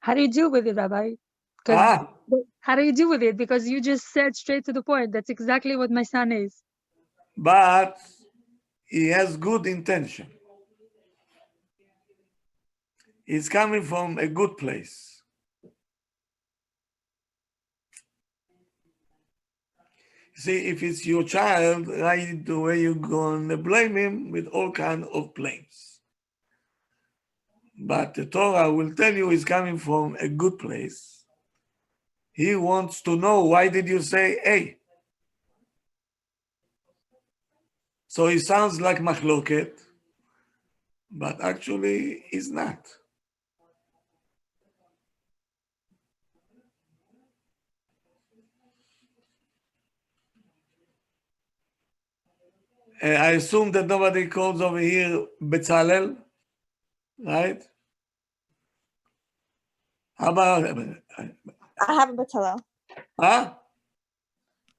How do you deal with it, Rabbi? How do you deal with it? Because you just said straight to the point. That's exactly what my son is. But he has good intention. He's coming from a good place. See, if it's your child, right away you're going to blame him with all kinds of blames. But the Torah will tell you he's coming from a good place. He wants to know, why did you say A? So he sounds like machloket, but actually he's not. I assume that nobody calls over here Betzalel, right? How about? I have a Betzalel. Huh?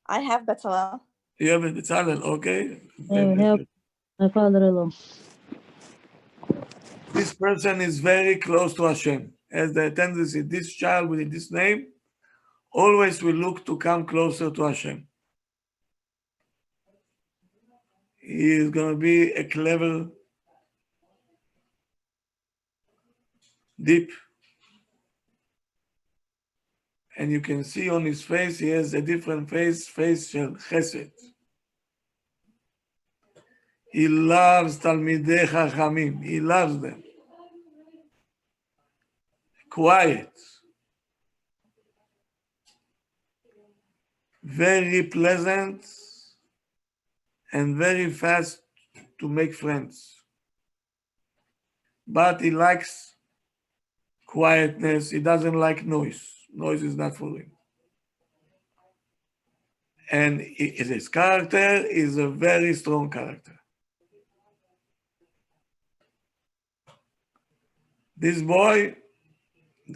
I have Betzalel. You have a Betzalel, okay. Help my father-in-law. This person is very close to Hashem. Has the tendency, this child with this name always will look to come closer to Hashem. He is going to be a clever, deep. And you can see on his face, he has a different face shel chesed. He loves Talmidei Chachamim. He loves them. Quiet. Very pleasant and very fast to make friends. But he likes quietness. He doesn't like noise. Noise is not for him. And his character is a very strong character. This boy,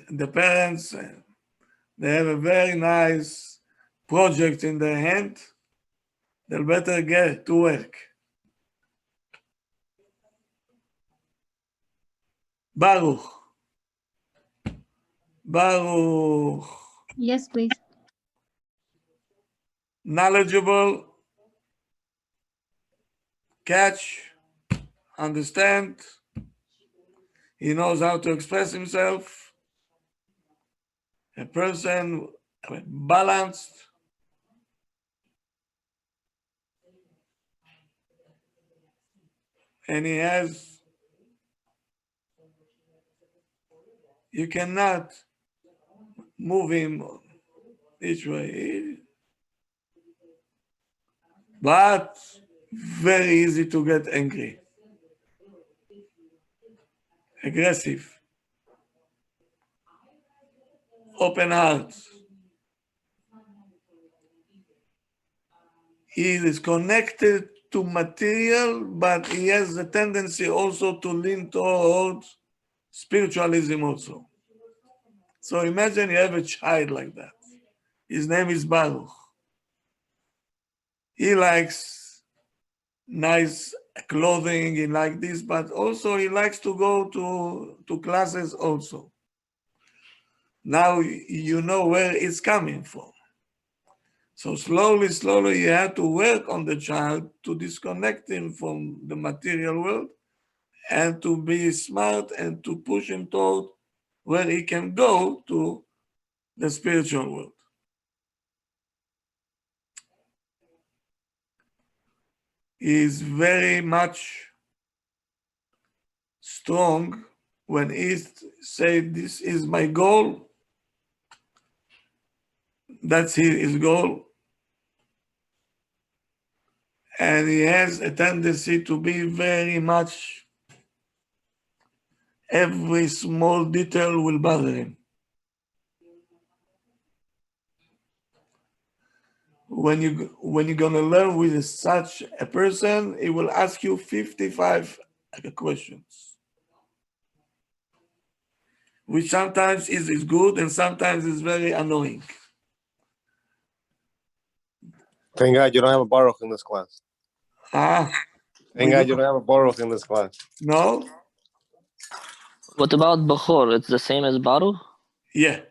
the parents, they have a very nice project in their hand. They'll better get to work. Baruch. Yes, please. Knowledgeable, catch, understand. He knows how to express himself. A person balanced. And he has, you cannot move him each way. But very easy to get angry. Aggressive. Open heart. He is connected to material, but he has a tendency also to lean towards spiritualism also. So imagine you have a child like that. His name is Baruch. He likes nice clothing, he likes this, but also he likes to go to classes also. Now you know where it's coming from. So slowly, you have to work on the child to disconnect him from the material world and to be smart and to push him toward where he can go to the spiritual world. He is very much strong when he says, this is my goal. That's his goal. And he has a tendency to be very much, every small detail will bother him. When you're gonna learn with such a person, he will ask you 55 questions, which sometimes is good and sometimes is very annoying. Thank God you don't have a Baruch in this class. Thank God you don't have a Baruch in this class. No? What about Bechor? It's the same as Baruch? Yeah.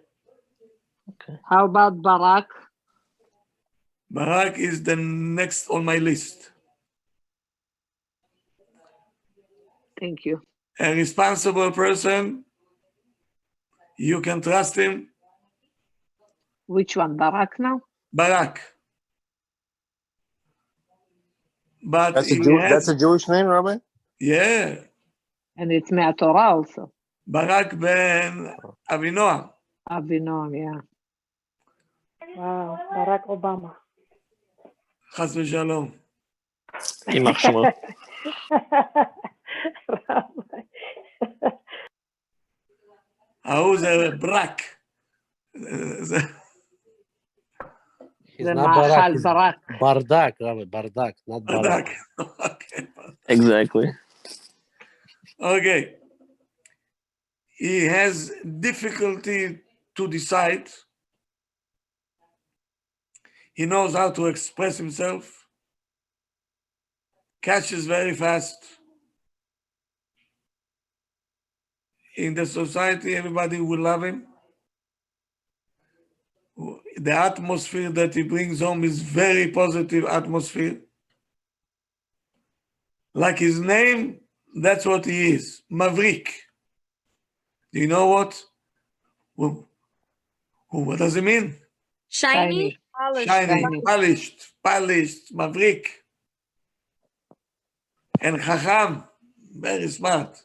Okay. How about Barak? Barak is the next on my list. Thank you. A responsible person, you can trust him. Which one, Barak now? Barak. But that's a Jewish name, Rabbi? Yeah. And it's Torah also. Barak ben Avinoam. Avinoam, yeah. Wow, Barack Obama. Chas v'shalom. יימח שמו. ההוא זה ברק. He's not Barak, he's Bardak, Rabbi, Bardak, not Barak. Okay. Exactly. Okay. He has difficulty to decide. He knows how to express himself. Catches very fast. In the society, everybody will love him. The atmosphere that he brings home is very positive atmosphere. Like his name, that's what he is, Maverick. Do you know what? What does it mean? Shiny? Shiny, polished, Maverick. And Chacham, very smart.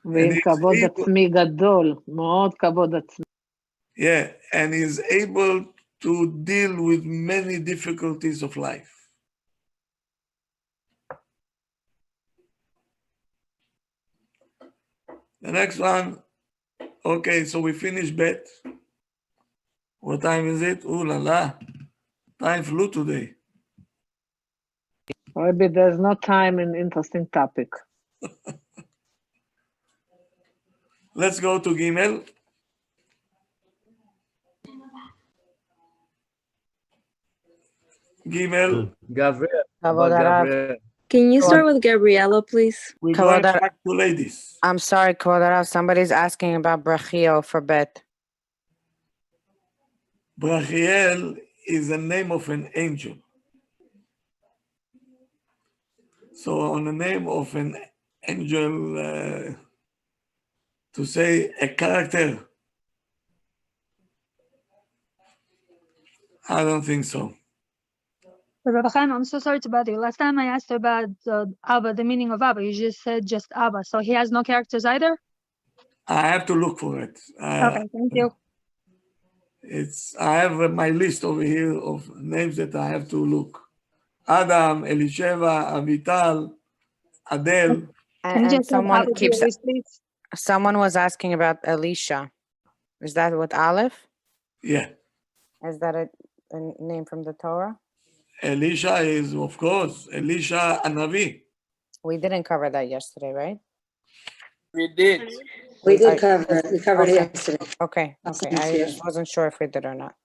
ועם כבוד עצמי גדול, מאוד כבוד עצמי. Yeah, and he's able to deal with many difficulties of life. The next one, okay, so we finished bet. What time is it? Ooh la la, time flew today. Maybe there's no time in interesting topic. Let's go to Gimel. Gimel. Gabriel. Can you start with Gabriela, please? We're going back to ladies. I'm sorry, Kvodarav. Somebody's asking about Brachio for bet. Brachiel is the name of an angel. So on the name of an angel, to say a character, I don't think so. Rabbi Chaim, I'm so sorry to bother you. Last time I asked about Abba, the meaning of Abba, you just said just Abba. So he has no characters either? I have to look for it. Okay, thank you. I have my list over here of names that I have to look. Adam, Elisheva, Avital, Adel. And someone was asking about Elisha. Is that with Aleph? Yeah. Is that a name from the Torah? Elisha is, of course, Elisha Anavi. We didn't cover that yesterday, right? We did. We did cover it. We covered it yesterday. Okay. I just wasn't sure if we did or not.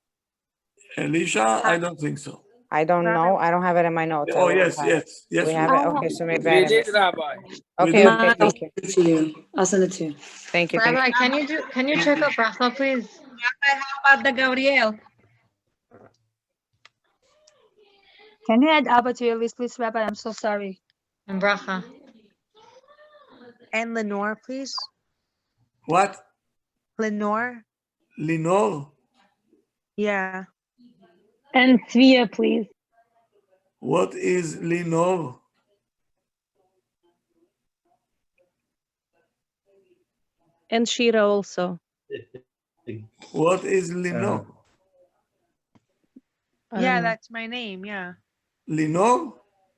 Elisha, I don't think so. I don't know. I don't have it in my notes. Oh, yes. We have it. Okay, so maybe I We did, Rabbi. Okay, thank you. I'll send it to you. Thank you. Rabbi, can you check out Bracha, please? Rabbi, how about the Gabriel? Can you add Abba to your list, please, Rabbi? I'm so sorry. And Bracha. And Lenore, please. What? Lenore? Lenore? Yeah. And Svia, please. What is Lenore? And Shira also. What is Lenore? Yeah, that's my name, yeah. Linor?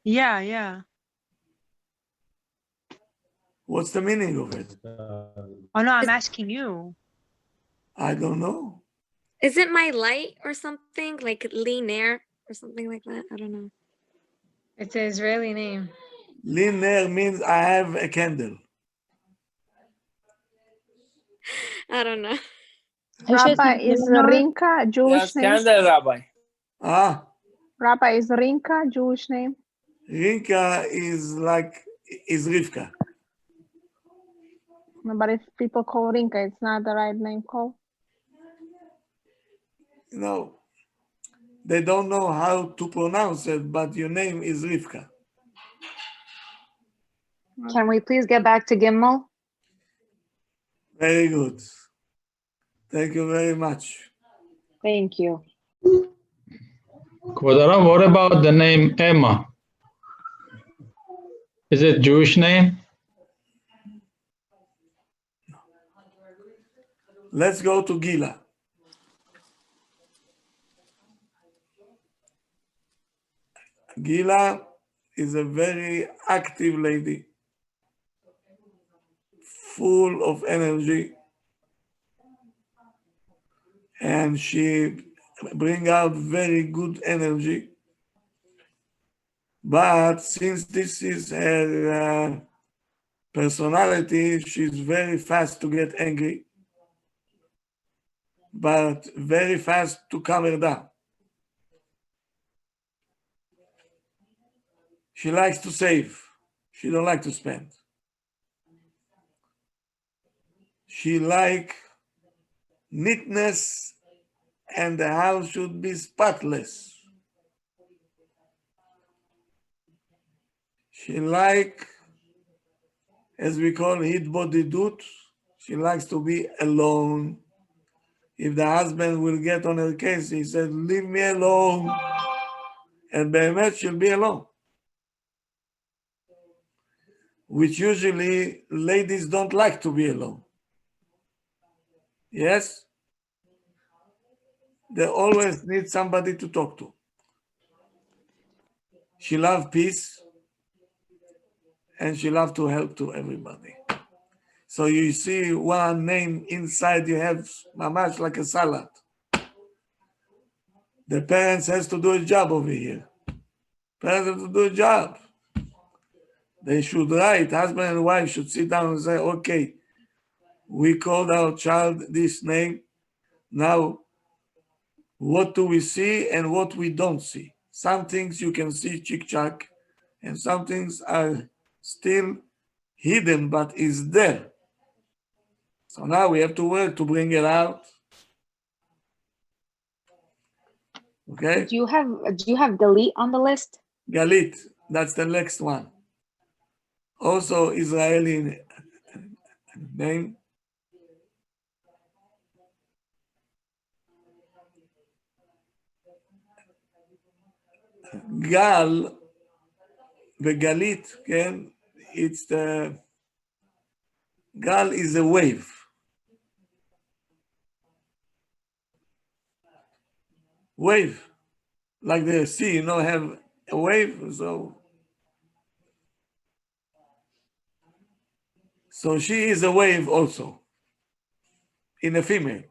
Yeah, yeah. What's the meaning of it? Oh no, I'm asking you. I don't know. Is it my light or something? Like Linair or something like that? I don't know. It's an Israeli name. Linair means I have a candle. I don't know. Rabbi, is Rinka a Jewish Yes, name? candle, Rabbi. Rabbi, is Rinka a Jewish name? Rinka is Rivka. No, but if people call Rinka, it's not the right name called. No, they don't know how to pronounce it, but your name is Rivka. Can we please get back to Gimel? Very good. Thank you very much. Thank you. Kvodara, what about the name Emma? Is it Jewish name? Let's go to Gila. Gila is a very active lady, full of energy, and she brings out very good energy. But since this is her personality, she's very fast to get angry, but very fast to calm her down. She likes to save. She don't like to spend. She like neatness, and the house should be spotless. She like, as we call hitbodidut, she likes to be alone. If the husband will get on her case, he said, leave me alone. And behemet, she'll be alone. Which usually ladies don't like to be alone. Yes? They always need somebody to talk to. She loves peace, and she loves to help to everybody. So you see one name inside, you have mamash like a salad. The parents has to do a job over here. Parents have to do a job. They should write, husband and wife should sit down and say, okay, we called our child this name. Now, what do we see and what we don't see? Some things you can see chick-chack, and some things are still hidden, but is there. So now we have to work to bring it out. Okay? Do you have Galit on the list? Galit, that's the next one. Also Israeli name. Gal, the Galit, okay? It's the Gal is a wave. Wave, like the sea, have a wave. So she is a wave also, in a female.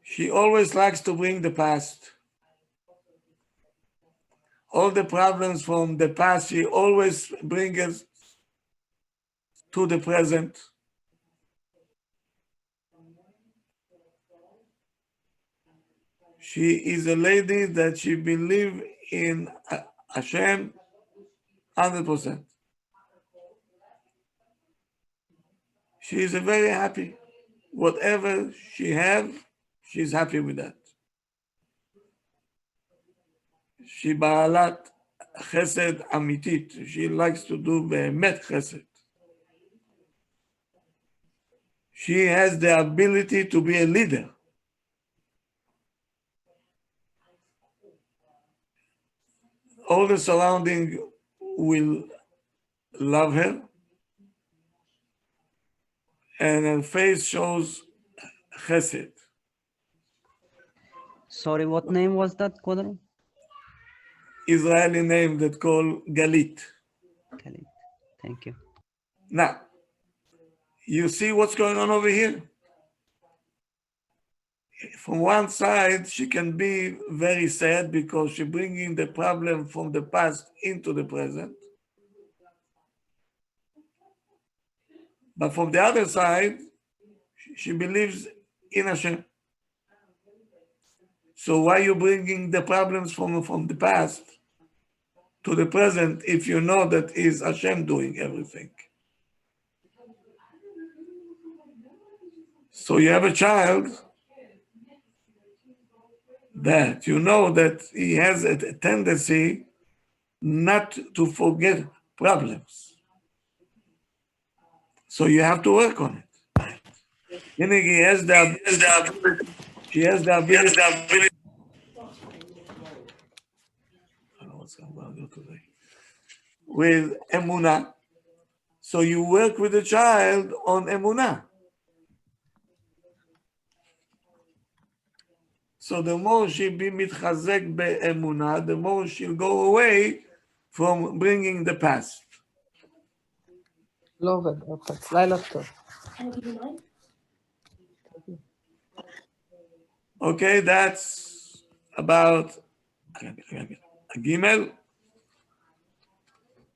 She always likes to bring the past. All the problems from the past, she always brings us to the present. She is a lady that she believes in Hashem 100%. She is very happy. Whatever she have, she's happy with that. She ba'alat chesed amitit. She likes to do be'emet chesed. She has the ability to be a leader. All the surrounding will love her, and her face shows Chesed. Sorry, what name was that, Quadro? Israeli name that called Galit. Galit. Thank you. Now, you see what's going on over here? From one side, she can be very sad because she's bringing the problem from the past into the present. But from the other side, she believes in Hashem. So why are you bringing the problems from the past to the present if you know that is Hashem doing everything? So you have a child that you know that he has a tendency not to forget problems. So you have to work on it. Meaning he has the ability, she has the ability. I don't know what's going on today. With emunah. So you work with the child on emunah. So the more she be mitchazek be'emunah, the more she'll go away from bringing the past. Okay, that's about Gimel.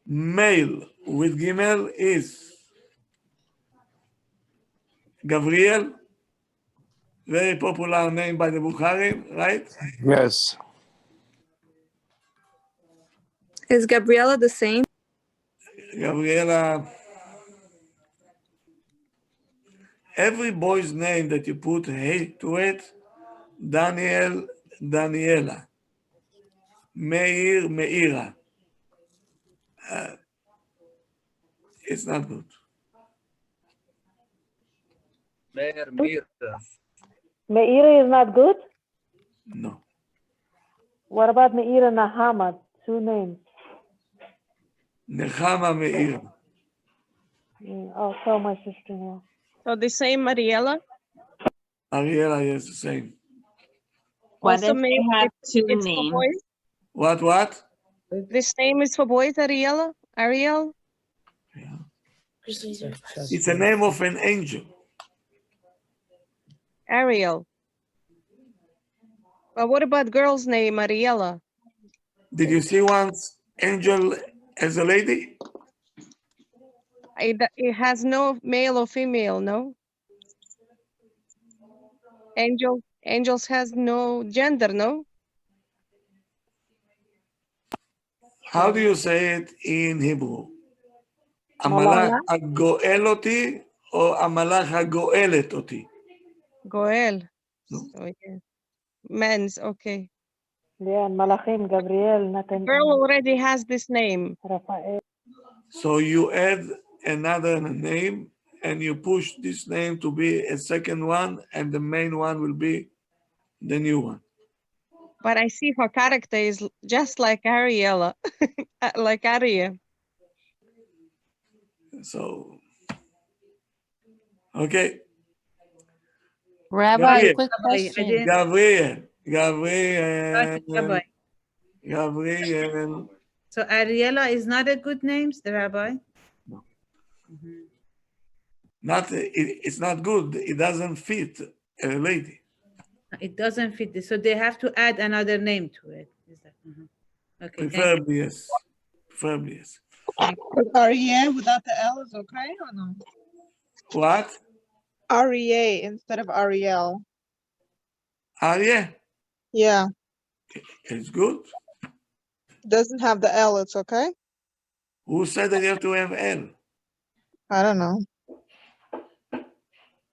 Male with Gimel is Gabriel, very popular name by the Bukhari, right? Yes. Is Gabriela the same? Gabriela. Every boy's name that you put hey to it, Daniel, Daniela, Meir, Meira. It's not good. Meir, Meir. Meira is not good? No. What about Meira Nahama? Two names. Nechama, Meir. I'll tell my sister-in-law. So the same Mariela? Ariela is the same. What also if they have two names? For boys? What? This name is for boys, Ariela? Ariel? Yeah. It's a name of an angel. Ariel. But what about girl's name, Ariela? Did you see once angel as a lady? It has no male or female, no? Angels has no gender, no? How do you say it in Hebrew? Amalach hagoel oti or amalach hagoelet oti? Goel. No. So, yeah. Men's, okay. Yeah, Malachim, Gabriel, Nathan. Girl already has this name. Rafael. So you add another name and you push this name to be a second one and the main one will be the new one. But I see her character is just like Ariella, like Aria. So, okay. Rabbi, quick question. Gabriel. So Ariella is not a good name, Rabbi? No. It's not good. It doesn't fit a lady. It doesn't fit. So they have to add another name to it. Is that, okay. Preferably, yes. Preferably, yes. REA without the L is okay or no? What? REA instead of Ariel. Aryeh? Yeah. It's good. Doesn't have the L, it's okay? Who said that you have to have L? I don't know.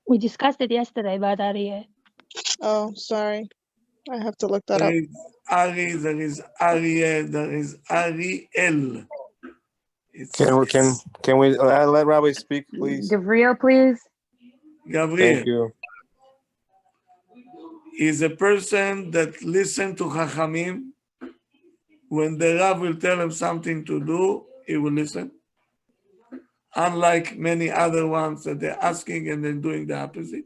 We discussed it yesterday about Ariel. Oh, sorry. I have to look that up. There is Ari, there is Ariel, there is Ariel. Can we let Rabbi speak, please? Gabriel, please. Gabriel. Thank you. Is a person that listens to Chachamim. When the Rav will tell him something to do, he will listen. Unlike many other ones that they're asking and then doing the opposite.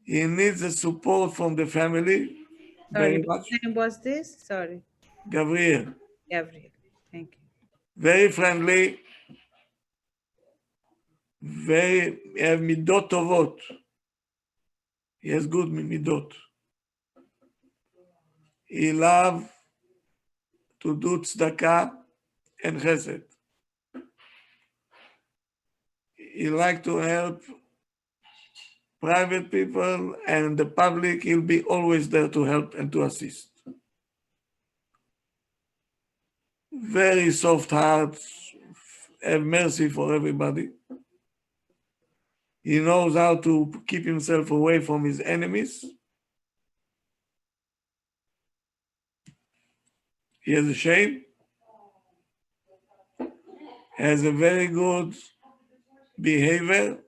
He needs the support from the family very Sorry, much. what name was this? Sorry. Gabriel, Gabriel. Thank you. very friendly, very have midot tovot. He has good midot. He loves to do tzedakah and chesed. He likes to help private people and the public. He'll be always there to help and to assist. Very soft heart, have mercy for everybody. He knows how to keep himself away from his enemies. He has a shame. Has a very good behavior.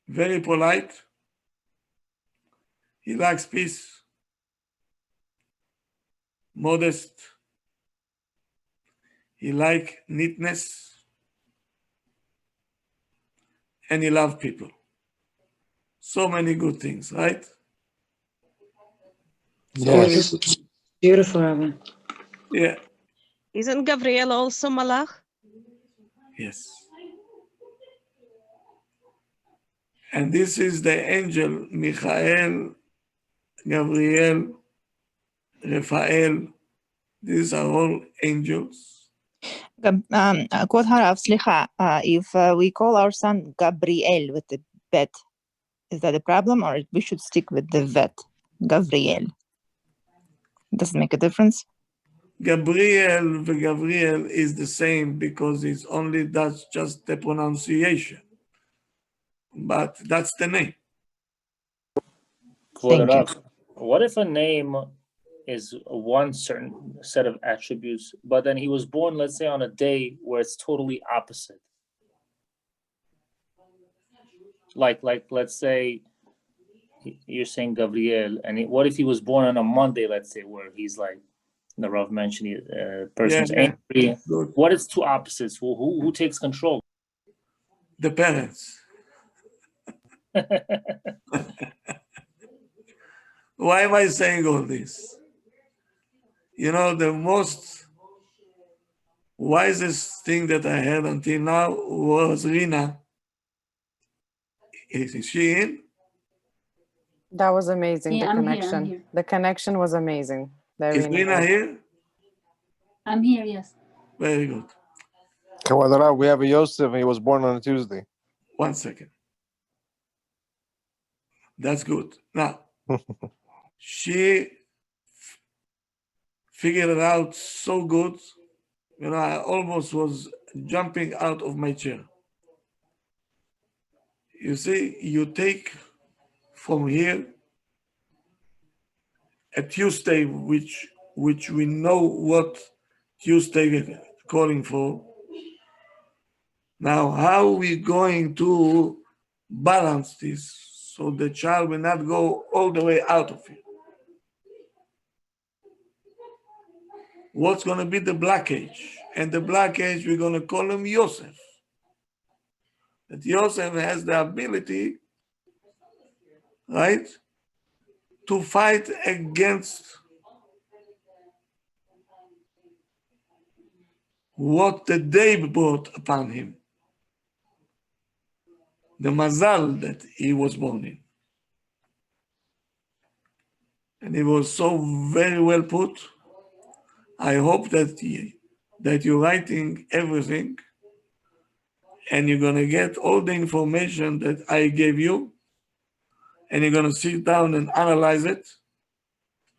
Very polite. He likes peace. Modest. He likes neatness. And he loves people. So many good things, right? Yes. Beautiful, Rabbi. Yeah. Isn't Gabriel also Malach? Yes. And this is the angel, Michael, Gabriel, Raphael. These are all angels. כבוד הרב, סליחה, if we call our son Gabriel with the bet, is that a problem, or we should stick with the vet, Gabriel? Does it make a difference? Gabriel is the same because that's just the pronunciation. But that's the name. Thank you. What if a name is one certain set of attributes, but then he was born, let's say, on a day where it's totally opposite? Like let's say you're saying Gabriel, and what if he was born on a Monday, let's say, where he's like, the Rav mentioned, person's angry. Good. What is two opposites? Who takes control? The parents. Why am I saying all this? You know, the most wisest thing that I heard until now was Rina. Is she in? That was amazing, Yeah, the I'm connection. here. The connection was amazing. Very Is Rina nice. here? I'm here, yes. Very good. We have a Yosef, and he was born on a Tuesday. 1 second. That's good. Now, she figured it out so good. You know, I almost was jumping out of my chair. You see, you take from here a Tuesday, which we know what Tuesday is calling for. Now, how are we going to balance this so the child will not go all the way out of it? What's going to be the blockage? And the blockage, we're going to call him Yosef. That Yosef has the ability, right, to fight against what the day brought upon him. The mazal that he was born in. And it was so very well put. I hope that you're writing everything and you're going to get all the information that I gave you and you're going to sit down and analyze it.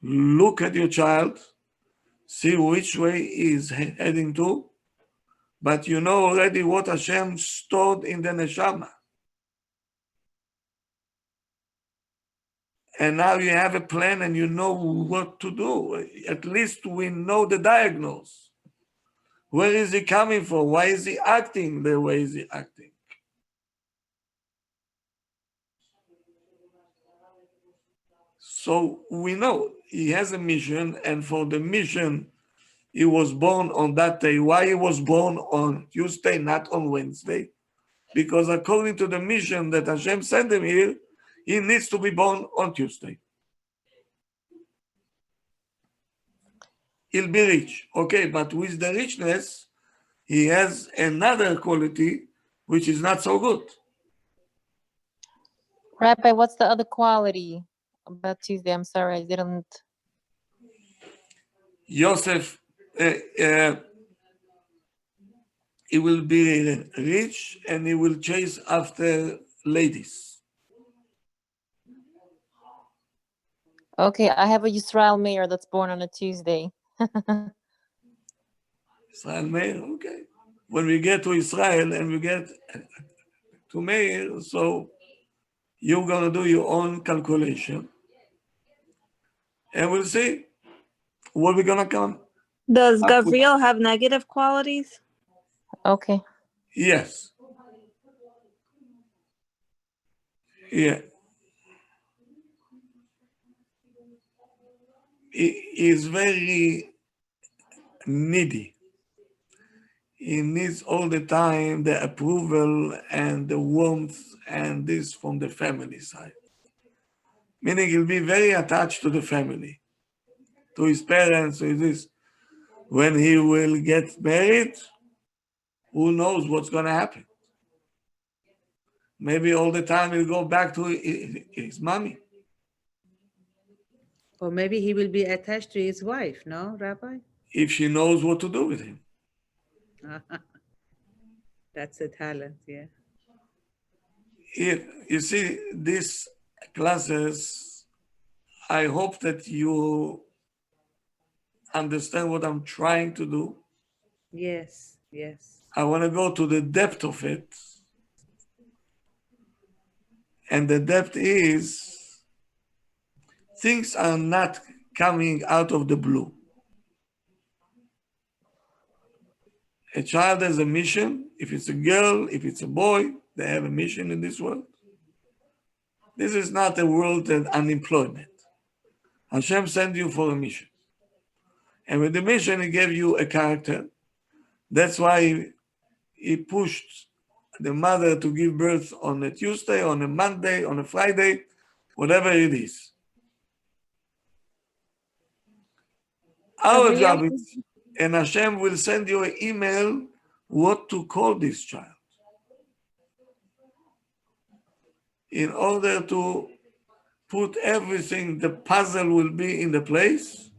Look at your child, see which way he's heading to, but you know already what Hashem stored in the neshama. And now you have a plan and you know what to do. At least we know the diagnosis. Where is he coming from? Why is he acting the way he's acting? So we know he has a mission, and for the mission he was born on that day. Why he was born on Tuesday, not on Wednesday? Because according to the mission that Hashem sent him here, he needs to be born on Tuesday. He'll be rich. Okay, but with the richness, he has another quality which is not so good. Rabbi, what's the other quality about Tuesday? I'm sorry, I didn't. Yosef, he will be rich and he will chase after ladies. Okay, I have a Yisrael mayor that's born on a Tuesday. Israel Meir, okay. When we get to Israel and we get to Meir, so you're going to do your own calculation. And we'll see what we're going to come. Does Gabriel have negative qualities? Okay. Yes. Yeah. He is very needy. He needs all the time the approval and the warmth and this from the family side. Meaning he'll be very attached to the family, to his parents, to this. When he will get married, who knows what's going to happen? Maybe all the time he'll go back to his mommy. Or maybe he will be attached to his wife, no, Rabbi? If she knows what to do with him. That's a talent, yeah. You see, these classes, I hope that you understand what I'm trying to do. Yes, yes. I want to go to the depth of it. And the depth is, things are not coming out of the blue. A child has a mission. If it's a girl, if it's a boy, they have a mission in this world. This is not a world of unemployment. Hashem sent you for a mission. And with the mission, he gave you a character. That's why he pushed the mother to give birth on a Tuesday, on a Monday, on a Friday, whatever it is. Our job is, and Hashem will send you an email what to call this child. In order to put everything, the puzzle will be in the place.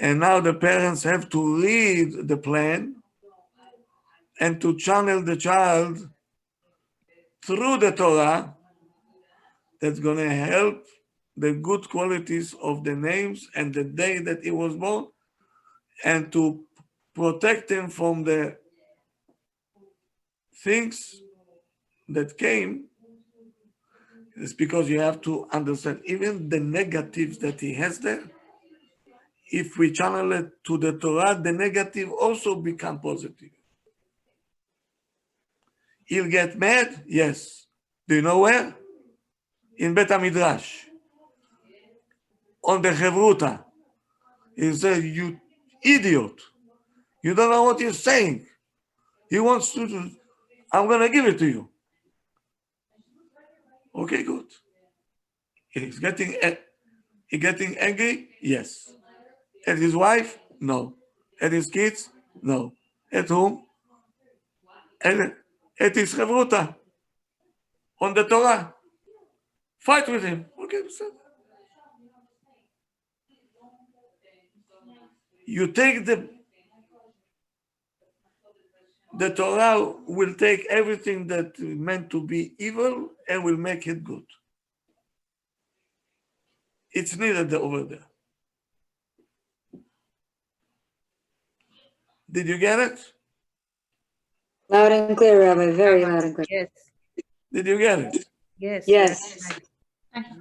And now the parents have to read the plan and to channel the child through the Torah that's going to help the good qualities of the names and the day that he was born, and to protect him from the things that came. It's because you have to understand even the negatives that he has there. If we channel it to the Torah, the negative also become positive. He'll get mad? Yes. Do you know where? In Bet HaMidrash. On the Chevruta. He said, you idiot. You don't know what you're saying. He wants to do, I'm going to give it to you. Okay, good. He's getting angry? Yes. At his wife? No. At his kids? No. At whom? At his Chevruta. On the Torah. Fight with him. Okay, so you take the Torah will take everything that is meant to be evil and will make it good. It's needed over there. Did you get it? Loud and clear, Rabbi. Very loud and clear. Yes. Did you get it? Yes. Yes.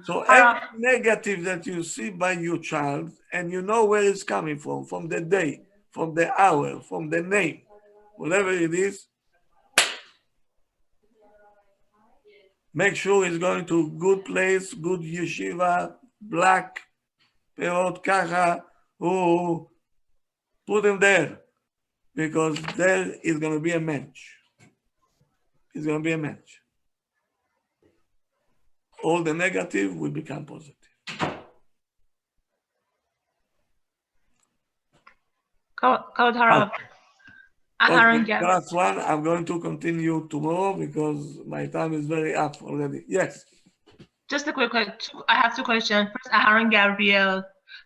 So every negative that you see by your child, and you know where it's coming from the day, from the hour, from the name, whatever it is, make sure it's going to good place, good yeshiva, black, perot kacha, Put him there, because there is going to be a match. It's going to be a match. All the negative will become positive. Kavod Harav. Okay, last one. I'm going to continue tomorrow because my time is very up already. Yes. Just a quick question. I have two questions. First, Aharon Gabriel.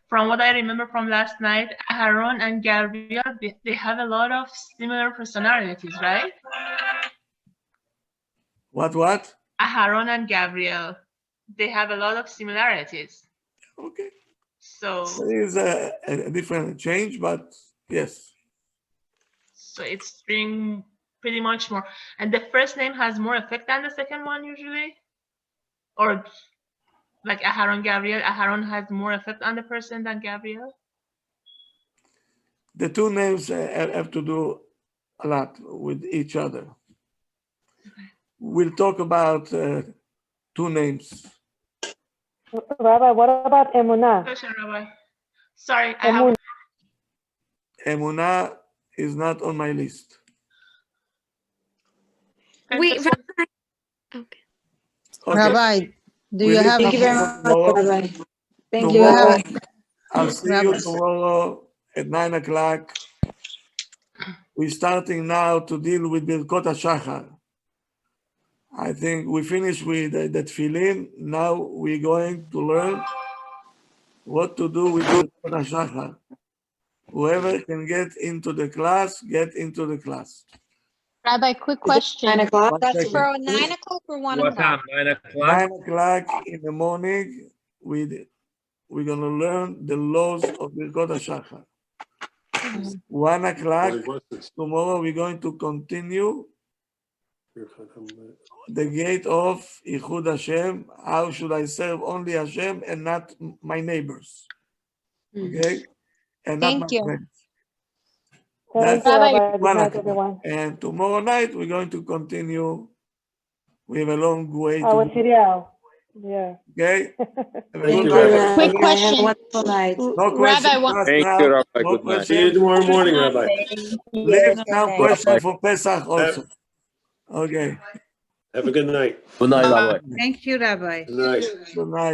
From what I remember from last night, Aharon and Gabriel, they have a lot of similar personalities, right? What? Aharon and Gabriel, they have a lot of similarities. Okay. So there is a different change, but yes. So it's bring pretty much more. And the first name has more effect than the second one usually? Or like Aharon Gabriel, Aharon has more effect on the person than Gabriel? The two names have to do a lot with each other. Okay. We'll talk about two names. Rabbi, what about Emunah? Question, Rabbi. Sorry, Emunah is not on my list. Wait, Rabbi. Okay. Rabbi, do you have? Thank you very much, Rabbi. Thank you. Tomorrow, I'll see you tomorrow at 9 o'clock. We're starting now to deal with Birkot HaShachar. I think we finished with the tefillin. Now we're going to learn what to do with Birkot HaShachar. Whoever can get into the class, get into the class. Rabbi, quick question. 9 o'clock? That's for 9 o'clock or 1 o'clock? What time? 9 o'clock? 9 o'clock in the morning, we're going to learn the laws of Birkot HaShachar. 1 o'clock, tomorrow we're going to continue the gate of Ichud Hashem. How should I serve only Hashem and not my neighbors? Okay? And not my friends. Thank you, Rabbi. Good night, everyone. And tomorrow night, we're going to continue. We have a long way to Our go. serial. Yeah. Okay? Thank you, Rabbi. Quick Have question. a wonderful night. No question. Thank you, Rabbi. Good night. See you tomorrow morning, Rabbi. Leave some question for Pesach also. Okay. Have a good night. Good night, Rabbi. Thank you, Rabbi. Good night. Good night.